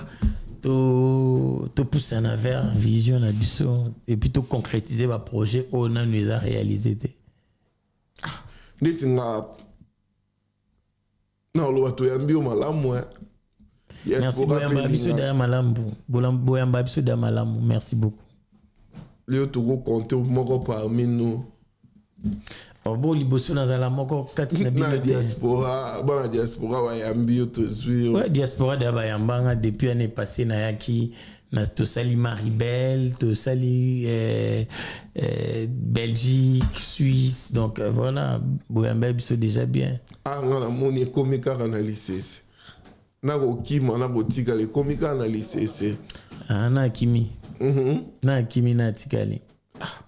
S1: tu pousses en vers vision à biso et puis tu concrétiser le projet on a nous a réalisé
S2: Nesinga non lo to yambi o malamu
S1: merci boyamba biso da malambu boyamba biso da malamu merci beaucoup
S2: Léo Togo compte moko parmi nous
S1: bon liboso nazala moko kati na
S2: na diaspora bana diaspora wa yambi to suivre
S1: ouais diaspora da bayambanga depuis année passée na yaki na to sali Maribel to sali Belgique Suisse donc voilà boyamba biso déjà bien
S2: ah ngana moni komika analysis na ko kima na ko tika le komika analysis
S1: ah na kimi na kimi na tikali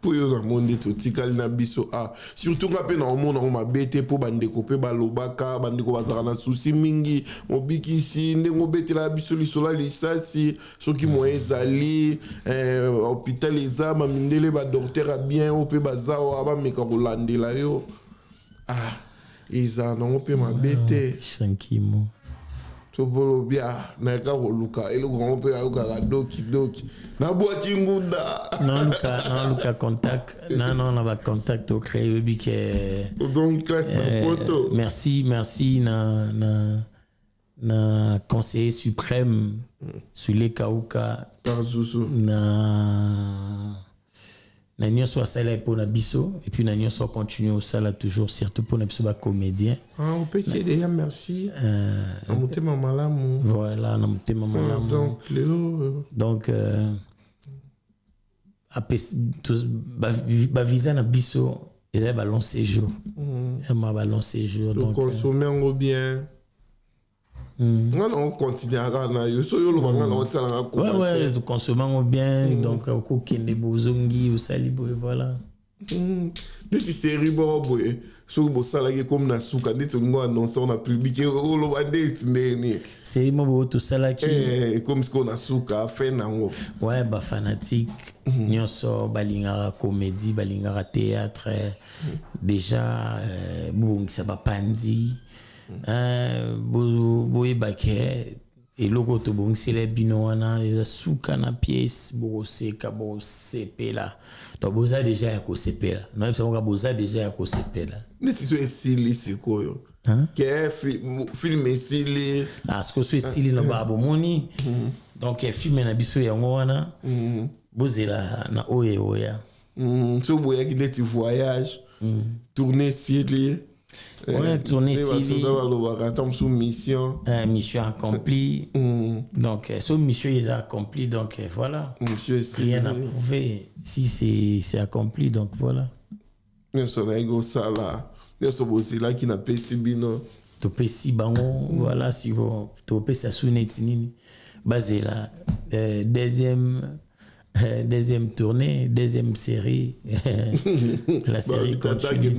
S2: pour yo na monde to tikali na biso ah surtout ngape na omona ma bete po bandeko pe balobaka bandeko bazaka na souci mingi mobikisi ndengo bete la biso lisola lisasi soki mo ezali hôpital ezama mindele ba docteur a bien o pe bazao aba meka kolandela yo ah eza na pe ma bete
S1: shankimo
S2: tobolo bia na ka luka elo ko pe ya ka doki na boaki ngunda
S1: non luka contact non na ba contact au créer bique
S2: donc classe na photo
S1: merci na conseiller suprême sur les Kauka
S2: Kazusu
S1: na nyonso asala pour na biso et puis na nyonso continue au sala toujours surtout pour na biso ba comédien
S2: on peut dire déjà merci na mutema malamu
S1: voilà na mutema malamu
S2: donc lelo
S1: donc ba visa na biso ezali ba long séjour ba long séjour
S2: donc consommer ngo bien on continue à regarder so yo lo banga na otala na ko
S1: ouais tu consommer bien donc ko kende bozongi osali boy voilà
S2: neti série boy so bo sala ke comme na suka neti ngo annonce on a publié o lo bande ndeni
S1: série mo to sala ki
S2: comme ce qu'on a suka fait nango
S1: ouais ba fanatique nyonso balingara comédie balingara théâtre déjà bon ça va pandi boyebake eloko tobongisela bino wana eza suka na pièce bokoseka bosepela donc boza déjà ya kosepela noyebisa moka boza déjà ya kosepela
S2: neti so esili sikoyo ke film esili
S1: siko so esili na babomoni donc filme na biso yango wana bozela na oya
S2: so boyaki neti voyage tourner esili
S1: ouais, tourner civil.
S2: Mission
S1: accomplie. Donc, ce mission est accompli. Donc, voilà. Rien à prouver. Si c'est accompli, donc voilà. Topesi bango, voilà, si vous topesi asunetini. Basé là, deuxième tournée, deuxième série. La série continue.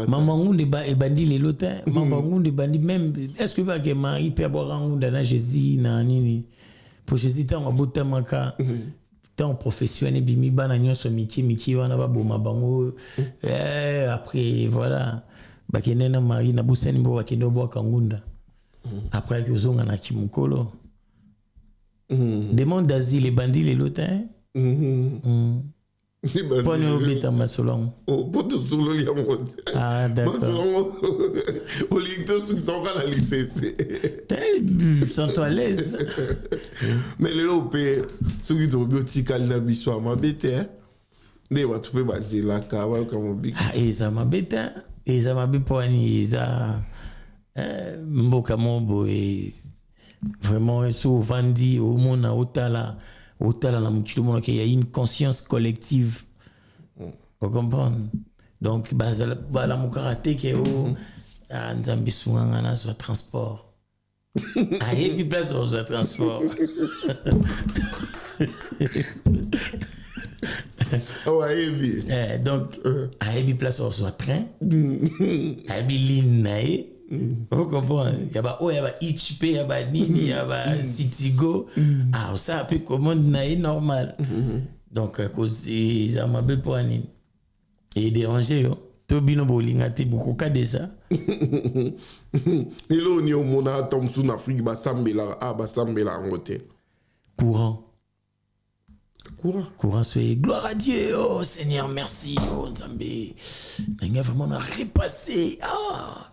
S1: Maman Ngunde bandi les lotins. Maman Ngunde bandi même. Est-ce que va que Marie Pierre Ngunde na Jésus na nini? Pour Jésus tant on botte manka. Tant professionnel bimi bana nyonso miki wana ba boma bango. Après voilà. Ba kenena Marie na buseni bo bakendo bo kangunda. Après que zonga na kimukolo demande d'asile les bandits les lotins pas nous oublier ta masolong
S2: poto solo ya mode
S1: ah d'accord
S2: masolong au licteur sous son canal
S1: sont à l'aise
S2: mais le lopé ce qui doit biotical na biso ma bête ne va tu peux baser la cava comme big
S1: ah et ça ma bête poani ça mboka mombo et vraiment souvent dit au monde à otala na mukilo mona qu'il y a une conscience collective vous comprenez donc la mukaraté que nzambi sunganga na so transport Aïe, puis place on se transport. Donc, aïe, place on se train. Aïe, ligne, vous comprenez? Il y a Ichip, il y a Nini, il y a Citigo. Ah, ça peut commander normal. Donc, ça m'a bien pour Nini. Et déranger, yo. Tobino bolingate beaucoup ka déjà.
S2: Et là on est au monde à Tom sous Afrique basambela en hôtel.
S1: Courant soyez gloire à Dieu. Oh Seigneur merci. Oh Nzambe. N'anga vraiment on a repassé. Ah.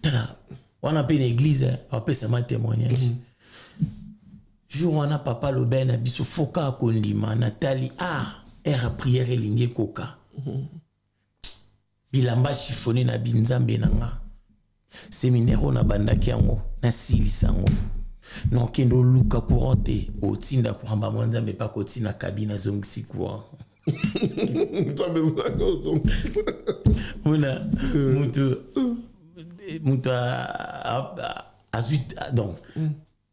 S1: Tala. On a une église, on peut ça témoignage. Jour on a papa le ben abiso foka kondima Nathalie era prière lingue coca. Bilamba chiffoné na binzambe nanga séminaire na bandaki yango na silisango non kendo luka courante otinda kuramba mwanzambe pa kotina kabina zongisi kwa nzambe mulakozo muna mutu azuit donc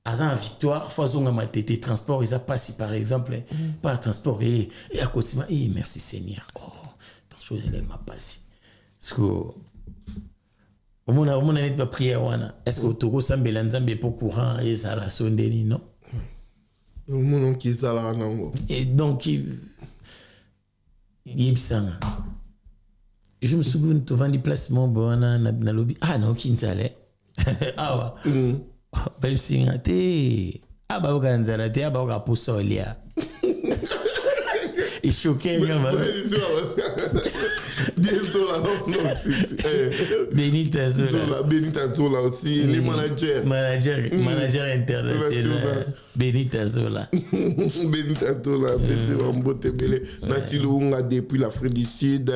S1: azan victoire façon ma tété transport ils a passé par exemple par transport et à côté merci Seigneur transport elle m'a passé. Est-ce que on a pas prière est-ce que Togo sambela nzambe pour courant et ça la sondeni non
S2: mon qui ça là non
S1: et donc yebsanga je me souviens de vendre placement bona na lobby non qui n'allait wa ba singa te ba okanzala te ba ka posolia et choqué Benita
S2: Zola aussi, les managers
S1: international. Benita Zola.
S2: Benita Zola, Nassilunga depuis l'Afrique du Sud,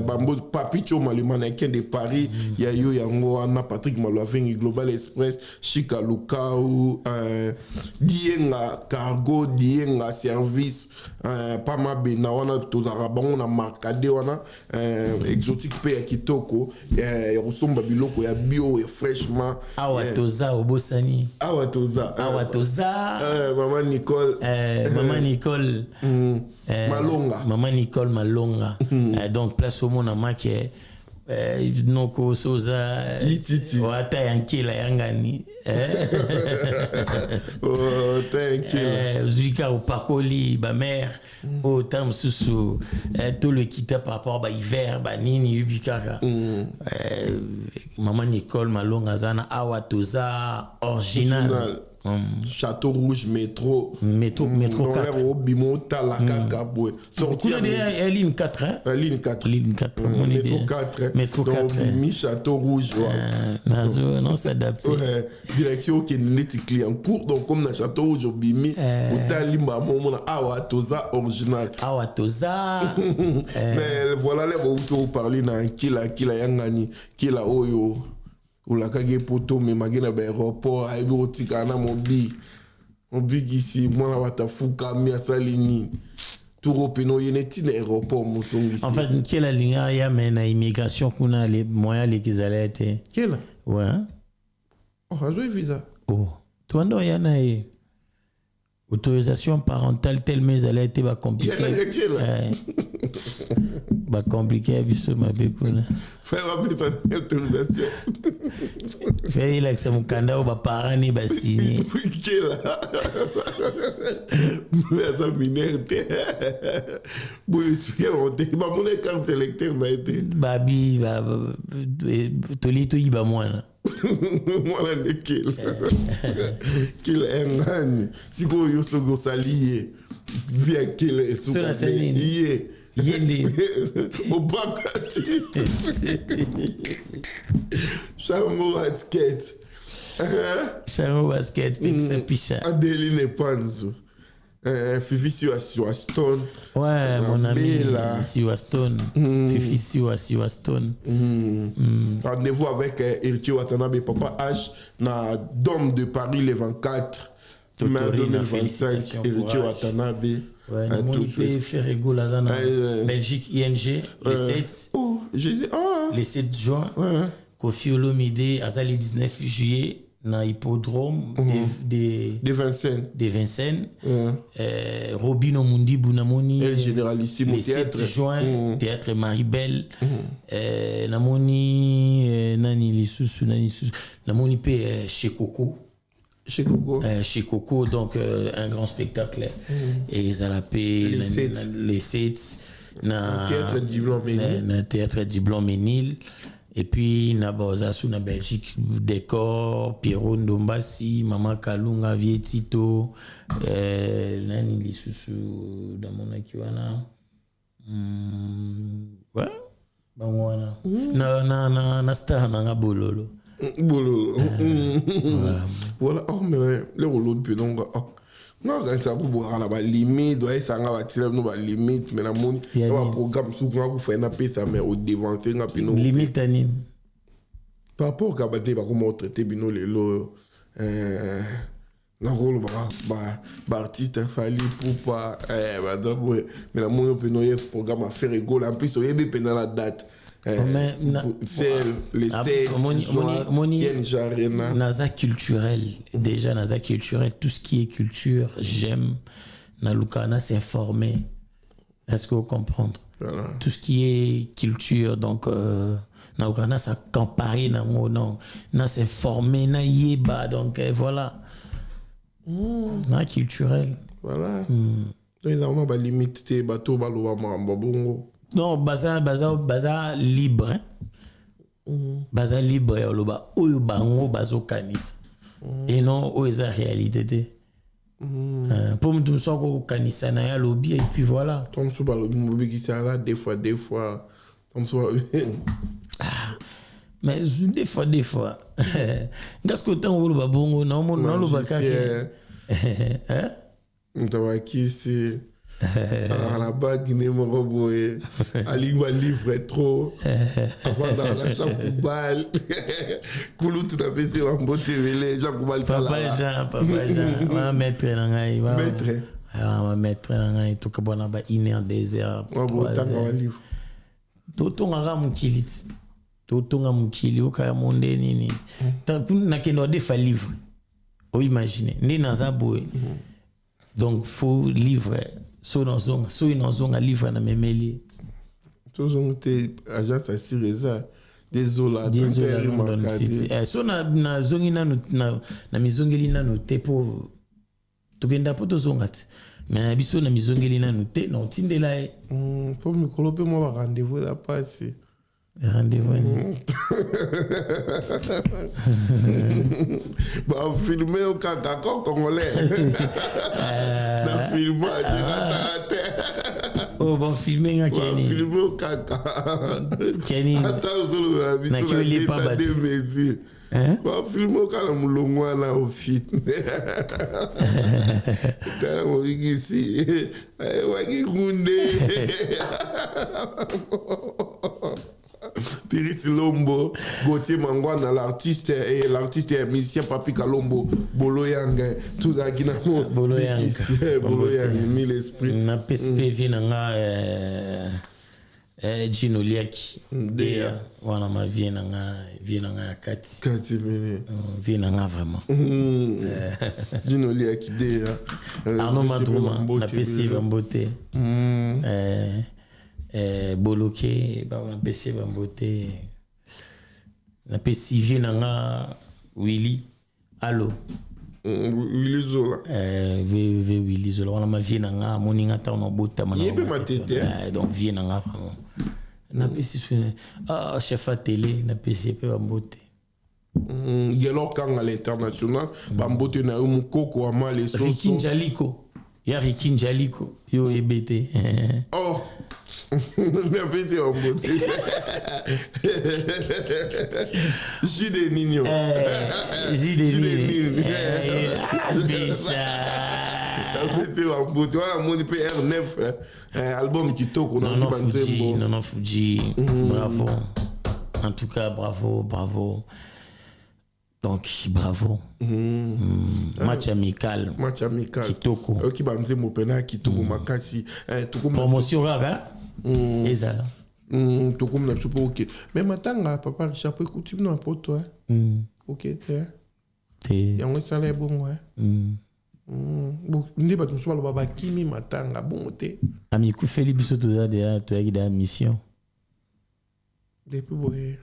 S2: Bambo Papicho le mannequin de Paris, Yayo Yango, Anna Patrick Malouavengi, Global Express, Chika Lukau, Dienga Cargo, Dienga Service, Pama Bena, on a tous Arabans, on a Marcade, on a exotique pe ya kitoko ya kusomba biloko ya bio ya freshman
S1: awatoza obosani
S2: awatoza maman Nicole
S1: Malonga donc place au monde maké noko soza wata yankila yangani Zika au Pakoli ba mère au tam susu tout le kita par rapport ba hiver ba nini yubikaka maman Nicole Malonga zana awatoza original
S2: Château Rouge métro
S1: dans
S2: 4 au bimo talaka boy
S1: sorti ligne 4
S2: ligne 4
S1: métro 4
S2: mi Château Rouge
S1: non s'adapter
S2: direction qui est client court donc comme dans Château Rouge au bimi au talimba mon awatoza original mais voilà les retours parler dans kila yangani kila oyo ulakage poto me magena ba aéroport aibi otikana mobi ici mwana watafuka mi asalini tout peno yeneti na aéroport musongisi
S1: en fait quelle ligne ya mena immigration kuna les moyens les qu'ils allaient être
S2: quelle
S1: ouais
S2: a joué visa
S1: toi ndo yana autorisation parentale tellement ils allaient être compliqué bah compliqué biso mabekuna
S2: faire rappeler ton autorisation
S1: faire il accès mon candidat ba parents ni ba signer
S2: là mais ça minerte bon expliquer on ba mon carte sélecteur na été
S1: babi ba tolito iba mwana
S2: mwana ndekela kila engani siko yoso salié via kila
S1: esuka iye yende
S2: obakati Chango basket
S1: fixe picha
S2: Adeline Panzo Fifi Siwaston
S1: mon ami Siwaston Fifi Siwaston
S2: rendez-vous avec Eritier Watanabe Papa H na Dôme de Paris le 24 mai 2025 Eritier Watanabe
S1: mon pays Ferrego Lazana Belgique ING les 7 juin Kofi Olomide Azali 19 juillet na hippodrome de Vincennes. Robino Mundibu namoni
S2: El Generalissimo
S1: le 7
S2: théâtre.
S1: juin théâtre Maribel. Namoni nani lisusu namoni pe chez Coco. Chez Coco, donc un grand spectacle. Et ils allaient les 7 na théâtre du Blanc-Ménil. Et puis na Bazasu na Belgique décor Pierrot Ndombasi, Mama Kalunga Vietito, nani lisusu dans mon akiwana. Ouais. Bangwana. Na star na bololo.
S2: Voilà, oh mais le rôle de donc non ça pour boire la limite doit ça va tirer nous la limite mais la monde va programme sous qu'on faire na pesa mais au devant c'est na pino
S1: limite anime
S2: par rapport à bater par comment traiter bino les lo na rôle ba artiste fali pour pas mais la monde peut noyer programme à faire rigolo en plus il y a pendant la date. C'est les
S1: Naza culturel, déjà Naza culturel, tout ce qui est culture, j'aime. Nalukana s'informer. Est-ce que vous comprenez? Tout ce qui est culture, donc Nalukana ça comparer non, na s'informer, na yeba, donc voilà. Na culturel.
S2: Voilà. Ils ont pas limité bateau balo bongo.
S1: Non, baza libre. Baza libre loba oyo bango bazo kanisa. Et non o eza réalité. Pour me dire ko kanisa na ya lobby et puis voilà.
S2: Tom so ba lobby qui ça là des fois. Tom so
S1: mais des fois. Qu'est-ce que tant loba bongo non loba ka. Hein?
S2: On t'a qui c'est à la bague n'est mon robot Ali va livrer trop avant dans la chambre pour balle Koulou tout à fait c'est un beau TV Jean Koubal
S1: Papa Jean ma maître nangai ma maître nangai tout ka bona ba 1h 2h totonga mukiliti totonga mukili okaya monde nini na kendo defa livre o imaginer ndi nazaboe donc faut livre so inozonga livre na memeli
S2: tozonga te agence asireza désolé
S1: so na zongi na mizongeli nanu te po tokenda po tozonga te mais na biso na mizongeli nanu te na otindela
S2: po mikolo pe mo ba rendez-vous ya passe
S1: rendez-vous
S2: bah filmer au kaka congolais na filmer
S1: oh bon filmer nga Kenny
S2: filmer au kaka
S1: Kenny
S2: attends solo la biso na des mesures bah filmer au kaka mulongwa na au fit tala mo ici waki kunde Piris Lombo, Gauthier Mangwana, l'artiste et musicien Papi Kalombo, Bolo Yang, tout ça qui n'a pas
S1: Bolo Yang,
S2: mille esprits.
S1: Na PSP vient Gino Liaki. Wana ma vient Kati.
S2: Kati mene.
S1: Vient vraiment.
S2: Gino Liaki
S1: Arnaud Madrouma, na PSP Bambote. Boloké ba PC Bambote na PC vient Willy allo
S2: Willy Zola
S1: Willy Zola on ma vient moninga ta on bota mana donc vient vraiment na PC chef à télé na PC Bambote
S2: Yellow Kang à l'international Bambote na Mukoko ama les soso
S1: Rikin Jaliko ya Rikin Jaliko yo ebete
S2: oh mais petit en beauté J des Nino petit en beauté voilà mon PR9 album qui toque on a
S1: non Fuji bravo en tout cas bravo donc bravo match amical Kitoko
S2: qui va me mopena Kitoko makasi
S1: promotion rare ezala
S2: Toko na super ok mais matanga papa Richard peut coutume non pour toi ok yango esala bon ouais bon nde bato mosusu baloba bakimi matanga bongo te
S1: amikufeli biso toyaki da mission
S2: depuis boye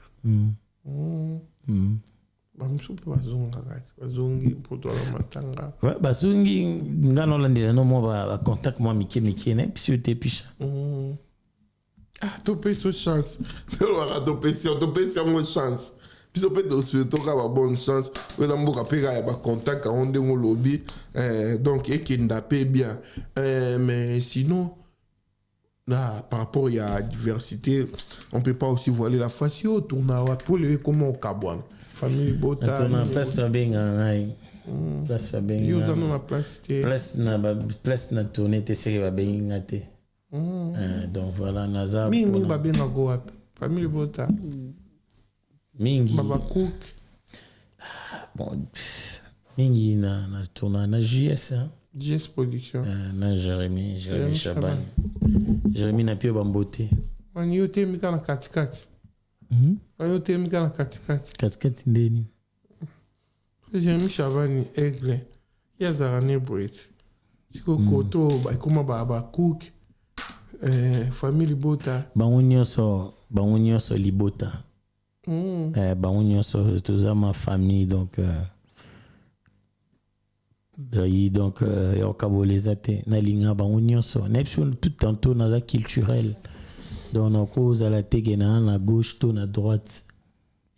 S2: bamosusu mpe bazonga kati bazongi mpo toala matanga
S1: bazongi nga nolandela no mwa bacontact mwa mike ne biso te picha
S2: topesi chance topesi yango chance biso mpe toka babonne chance oza mboka mpe kaka ya bacontact yango ndenge olobi donc ekenda mpe bien mais sinon là, par rapport à la diversité, on ne peut pas aussi voiler la face. Yo, tourne à pour les comment au Cabouane. Famille Bota.
S1: On a place fa bien place fa bien.
S2: Yo, ça na place té.
S1: Place na tourner te série va bien ngate. Donc voilà, Naza.
S2: Mingi ba bien go up. Famille Bota.
S1: Mingi.
S2: Baba Cook.
S1: Bon, mingi na tourner na JS hein.
S2: JS Production.
S1: Na Jérémy Chaban. Jérémy na pio bambote.
S2: On yo te mika na katikati. On te mika na katikati.
S1: Katikati ndeni.
S2: Jérémy Chaban aigle. Ya zarane break. Siko koto ba kuma baba Cook. Famille Bota.
S1: Bango nyonso libota. Bango nyonso toza ma famille donc donc yokabolezate na linga bango nyonso na biso tout tantôt naza culturel donc na cause à la tegena na gauche to na droite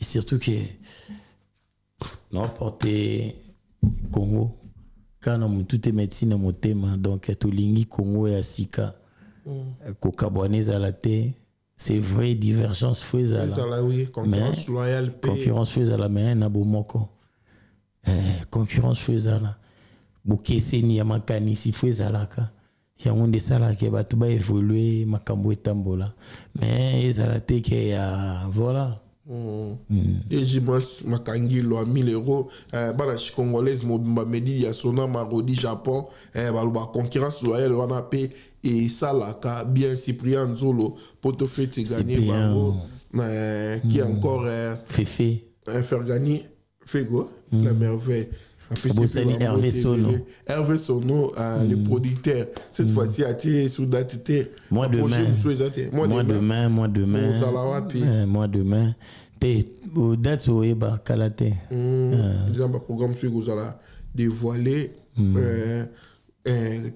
S1: et surtout que n'importe Congo kana mutu te médecine motema donc tolingi Congo ya sika kokabwaneza la te c'est vrai divergence faisala
S2: oui concurrence loyale
S1: concurrence faisala mais na bomoko concurrence faisala bokeseni ya makanisi fo ezalaka yango nde esalaka bato baévolue makambo etambola mais ezala te ke ya voilà
S2: et j'imagine makangilo à 1000 €, bana congolaise mobimba medi ya sona marodi Japon, baloba concurrence loyale wana pe et salaka bien Cyprien Nzolo pour te faire gagner bango qui encore
S1: Féfé
S2: faire gagner Fego la merveille.
S1: Hervé Sono.
S2: Hervé Sono, le producteur. Cette fois-ci, a été sous date.
S1: Moi demain. Demain. Date au Eba Kalate.
S2: Déjà, le programme que vous allez dévoiler.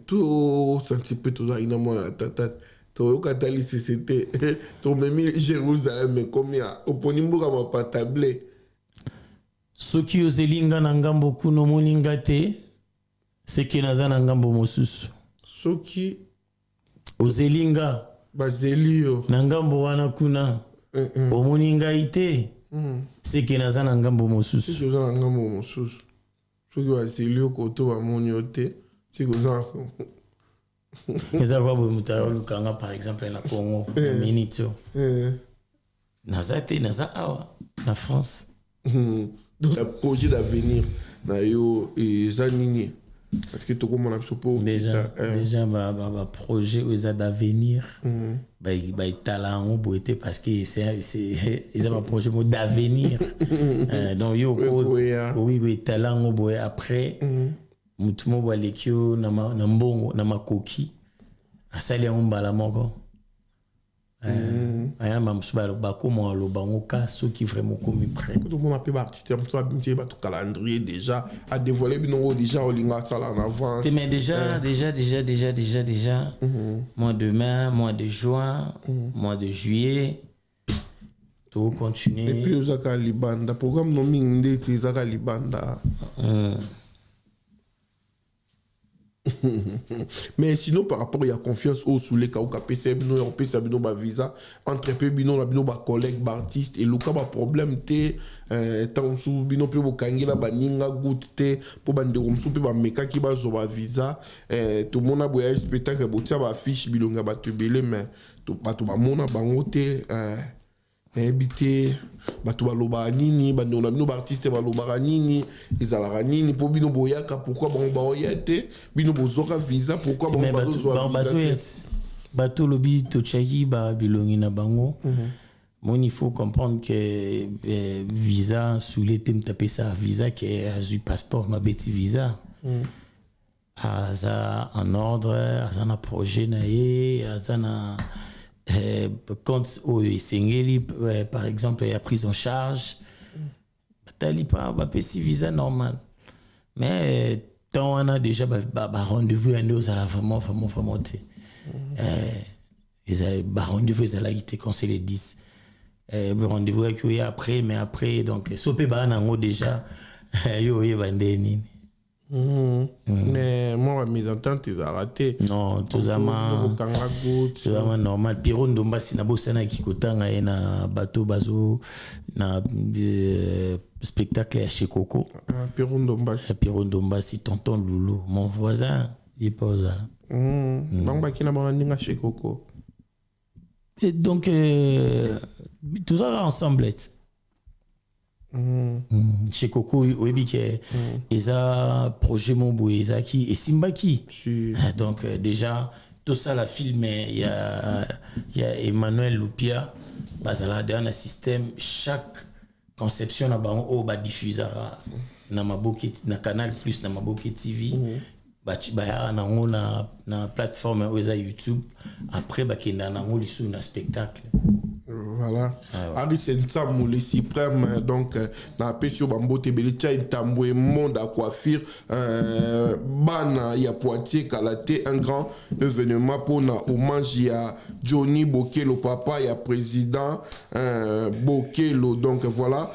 S2: Tout ça, un petit peu tout ça, il y a moins tata. Tout Katali, c'était. Tout même Jérusalem, mais comme il y a. Au Ponimbo, on va pas tabler.
S1: Soki ozelinga na ngambo kuno moninga te seke naza na ngambo mosusu
S2: soki
S1: ozelinga
S2: bazelio
S1: na ngambo wana kuna omoninga ite seke naza na ngambo mosusu
S2: seke naza na ngambo mosusu soki bazelio koto bamonio te seke oza
S1: eza kwa boye moto ayolukanga par exemple na Congo na minitio naza te naza awa na France.
S2: Donc, un projet d'avenir, et Zanini. Parce que tout le monde a
S1: déjà, ma projet d'avenir, talent, parce que c'est un projet d'avenir. Donc, oui, talent, après, mutumo balekio na mbongo na makoki asali yango mbala moko. Aya mamsuba bakoma lobango ka soki vraiment komi prêt.
S2: Tout le monde a pu artiste comme ça bien ba tout calendrier déjà à dévoiler binongo déjà olinga sala en avant.
S1: Mais déjà mois de mai, mois de juin, mois de juillet tout continuer.
S2: Et puis osaka libanda programme no minde tizaka libanda. Mais sinon par rapport à la confiance au sous les cas au PC bino on peut sabino ba visa entre peu bino la bino ba collègue ba artiste et le cas ba problème té tant sous bino pe bokangela ba ninga goûter pour bande romsu pe ba meka ki ba zo ba visa tout le monde a boya spectacle botia ba affiche bilonga ba tebele mais tout ba mona bango té habité bato baloba nini bando na bino artiste baloba nini ezalaka nini po bino boyaka pourquoi bango baoyete bino bozoka visa pourquoi bango bazoa
S1: bato lobi to chaki ba bilongi na bango Bon, il faut comprendre que visa, sous l'été, me ça visa qui est un passeport, ma bêtise visa. Ça en ordre, ça un projet, ça un compte au Sengeli, par exemple, il y a prise en charge. T'as pas visa normal. Mais tant on a déjà rendez-vous, on a vraiment monter. Rendez-vous, ils ont été conseillé 10. Rendez-vous avec eux après, mais après, donc, sopé banango déjà, yo bandeni.
S2: Mais moi, mes ententes, ils ont raté.
S1: Non, tout ça, normal. Piron Domba, si na bosana qui kotanga et na bateau bazo, na spectacle à chez Coco.
S2: Piron
S1: Domba, si tonton Loulou, mon voisin, il pose là.
S2: Bamba qui n'a pas rendu chez Coco.
S1: Et donc, tout ça ensemble. Chez Coco, oui, ils ont projet Mombo, ils ont qui et Simbaki. Donc, déjà, tout ça, la film, il y a Emmanuel Lupia, il y a un système, chaque conception, il y a diffusera na Canal Plus, na Maboke TV. Na plateforme YouTube après na spectacle.
S2: Voilà. Ari Sensam le suprême donc na pesio bambo tebelicha itambwe monde à coiffure bana ya Poitiers Kalaté un grand événement pour na hommage à Johnny Bokelo papa ya président Bokelo donc voilà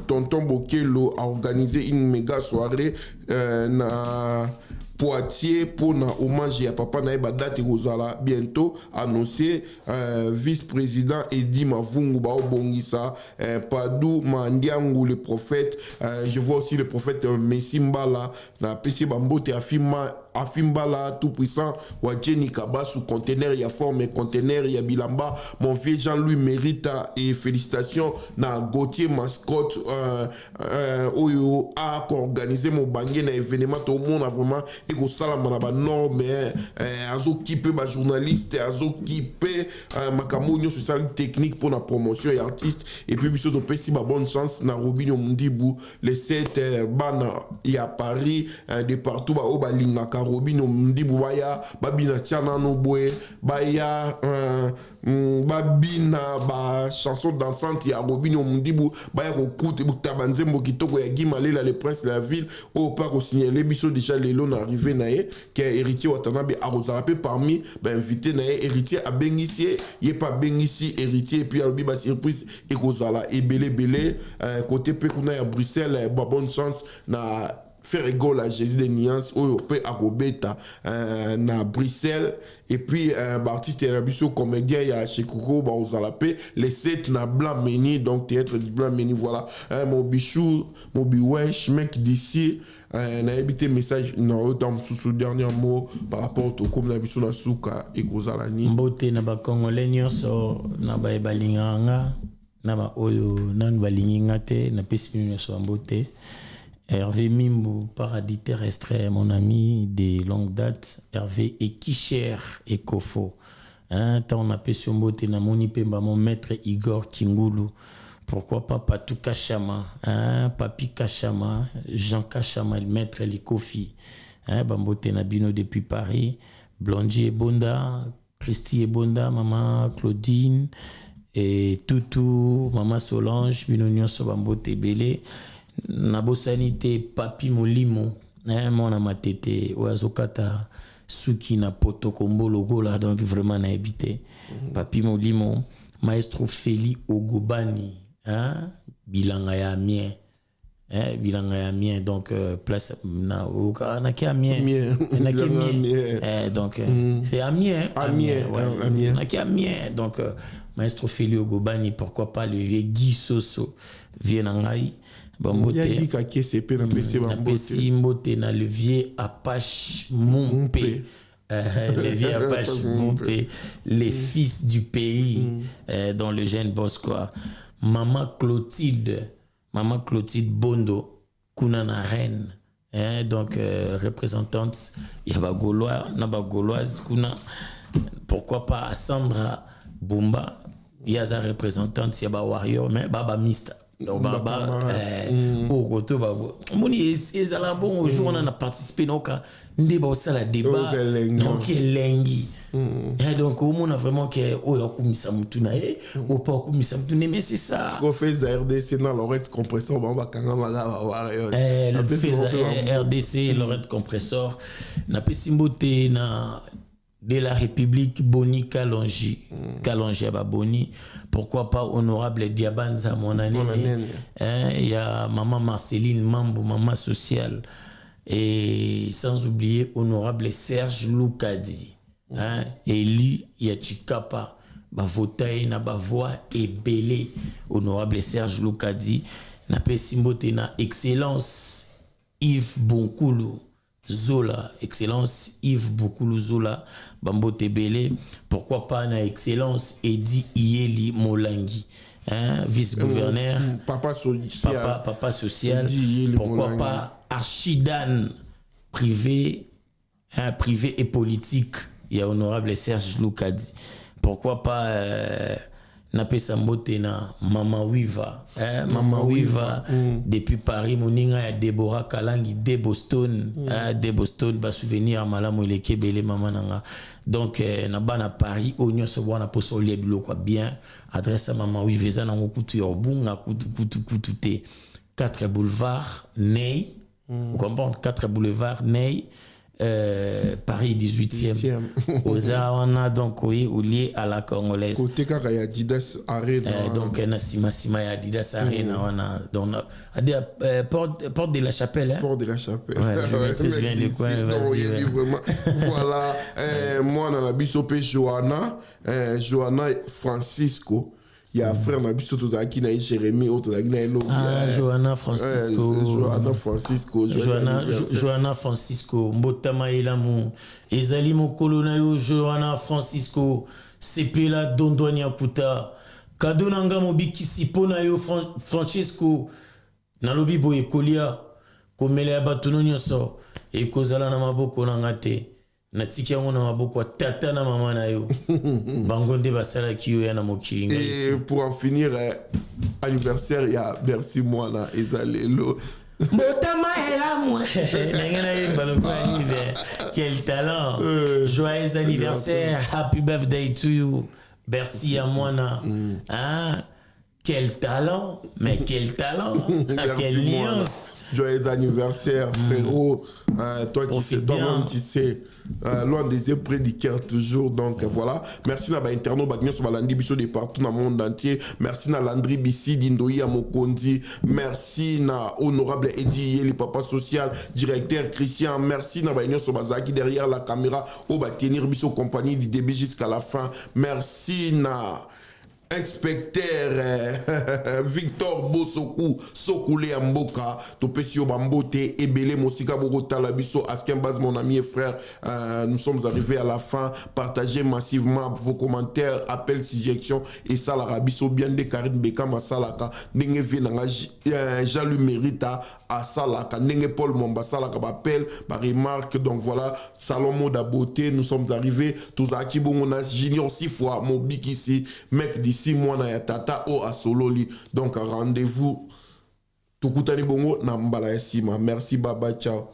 S2: tonton Bokelo a organisé une méga soirée na Poitiers pour na hommage à papa naïba date Rosala bientôt annoncé vice-président Edi Mavungu ba obongisa Padou Mandiangu le prophète je vois aussi le prophète Messimbala na PC Bambote Afimbala tout puissant wa Jenny Kabasu conteneur ya forme conteneur ya bilamba mon vieux Jean-Louis Mérita et félicitations na Gauthier mascotte oyo a organisé mon bangé na événement tout le monde a vraiment et ko salama na ba norme azo kipe ba journaliste azo kipe makamonyo social technique pour la promotion et artiste et puis biso to pesi ba bonne chance na Robinho Mundibu les 7 bana ya Paris de partout ba obalinga Robinho Mundibu baya babina tiana no boy baya babina ba chanson dansante ya Robinho Mundibu baya ko koute tabanzembo kitoko ya Gimalela le prince de la ville au pas ko signaler biso déjà lelo na arrivé naé qui est héritier watanabe arozalape parmi ba invité naé héritier a bengisi yé pas bengisi héritier et puis albi ba surprise et kozala et belé côté pe kuna ya Bruxelles ba bonne chance na faire égale à Jésus de Niance au Européen à Robeta na Bruxelles et puis artiste et comédien il y a chez Coco bah aux Alapé les 7 na Blanc Meni donc théâtre du Blanc Meni voilà mon bichou mon biwesh mec d'ici n'a habité message dans sous dernier mot par rapport au comme la bichou na souka et kozalani
S1: mbote na ba congolais nyonso na ba balinganga na ba oyo nan balinga te na pesi nyonso mbote. Hervé Mimbo, paradis terrestre, mon ami de longue date. Hervé Ekicher et Kofo. Tant on appelle sur Moté Namoni Pemba, mon maître Igor Kingulu. Pourquoi pas Patou Kachama, Papi Kachama, Jean Kachama, le maître Likofi. Bambote Nabino depuis Paris. Blondie et Bonda, Christy et Bonda, maman Claudine et Toutou, maman Solange, Binonion Sobambote Belé. Nabo sanité papi molimo mon amatete oazokata suki na poto kombo logo là donc vraiment na habité papi molimo maestro Feli Ogobani bilanga ya mien donc place na ki amien donc c'est amien na ki amien donc maestro Feli Ogobani pourquoi pas le vieux Guy Soso vieux nangai Bambote na le vieux Apache Mompé les vieux Apache Mompé les fils du pays dans le jeune Bosquois maman Clotilde Bondo Kunana Reine donc représentante il y a Gaulois na Gauloise Kuna pourquoi pas Sandra Bumba il y a un représentant c'est ba warrior mais baba mista donc baba au côté baba moni ezala bon au jour on a participé donc ndeba au sala débat donc elengi et donc on a vraiment que o yakumisa mutu na e o pas kumisa mutu mais c'est ça
S2: ce qu'on fait RDC dans l'oreille compresseur baba kanga mala warrior
S1: le fait RDC l'oreille compresseur na pesimbote na de la République Boni Kalonji. Kalonji Boni. Pourquoi pas honorable Diabanza mon année. Il y a maman Marceline Mambo, maman sociale. Et sans oublier honorable Serge Loukadi. Élu Yachikapa. Votaï na voix et belé. Honorable Serge Loukadi. Na pesimbote na excellence Yves Bonkoulou. Zola, excellence Yves Boukoulou Zola, Bambo Tebele, pourquoi pas na excellence Edi Ieli Molangi, vice-gouverneur, papa social, pourquoi pas Archidan, privé et politique, il y a honorable Serge Loukadi, pourquoi pas Napesa Mbotena, Mama Wiva, Mama Wiva, depuis Paris, Moninga ya Deborah Kalangi, de Boston, ba souvenir à Malamu Leke Bele Mama Nanga. Donc, na Paris, Oignon se voit na poso lieblo quoi bien. Adresse à Mama Wiva, za na ngokutu yorbunga, kutu te. 4 boulevard, Ney, vous comprenez, 4 boulevard, Ney. Paris 18e Ozawana donc oui lié à la congolaise
S2: côté kaka ya Adidas Arena
S1: donc na sima ya Adidas Arena wana donc porte de la Chapelle
S2: porte de la Chapelle
S1: je maîtrise bien les coins vas-y
S2: vraiment voilà moi na biso pe Johanna Francisco. Il y a un frère Nabiso Tozaki na Jérémy Tozaki na Eno.
S1: Johanna Francisco.
S2: Johanna
S1: Francisco. Mbotama elamu. Ezali mokolo na yo Johanna Francisco. Sepela Dondwani Akuta. Kado nanga mobikisi pona yo Francisco. Nalobi boye kolia. Komele ya batono nyonso. Ekozala na maboko nanga te. Natiki yango na maboko tata na mama na yo bangonde basala ki yo ya na mokilinga.
S2: Et pour en finir anniversaire ya Bercy Mwana ezalelo
S1: Botama elamu nangena yimbaloko anniversaire quel talent joyeux anniversaire happy birthday to you Bercy ya Mwana quel talent mais quel talent quelle nuance.
S2: Joyeux anniversaire, frérot. Toi, tu sais, loin des épreuves du cœur toujours. Donc voilà. Merci à l'internaute, sur Balandi Bicho de partout dans le monde entier. Merci à Landry Bissi, d'Indoyi à Mokondi. Merci à honorable Eddie Yeli, papa social, directeur Christian. Merci à sur Bazaki derrière la caméra. Au tenir Bicho compagnie du début jusqu'à la fin. Merci à inspecteur Victor Bosoku Sokoule Amboka Topesio Bambote Ebele Mosika Bogota Labiso Askembaz mon ami et frère nous sommes arrivés à la fin. Partagez massivement vos commentaires, appels, suggestions et ça la Rabiso bien de Karine Beka Masalaka Nenge Venanga Jean-Louis Mérita à Salaka Nenge Paul Momba Salaka Bapel par remarque. Donc voilà, Salomon Daboté, nous sommes arrivés tous à Kibongona Junior 6 fois mon big ici mec d'ici moi na tata o asololi. Donc rendez-vous tukutani bongo na mbala ya sima. Merci, baba, ciao.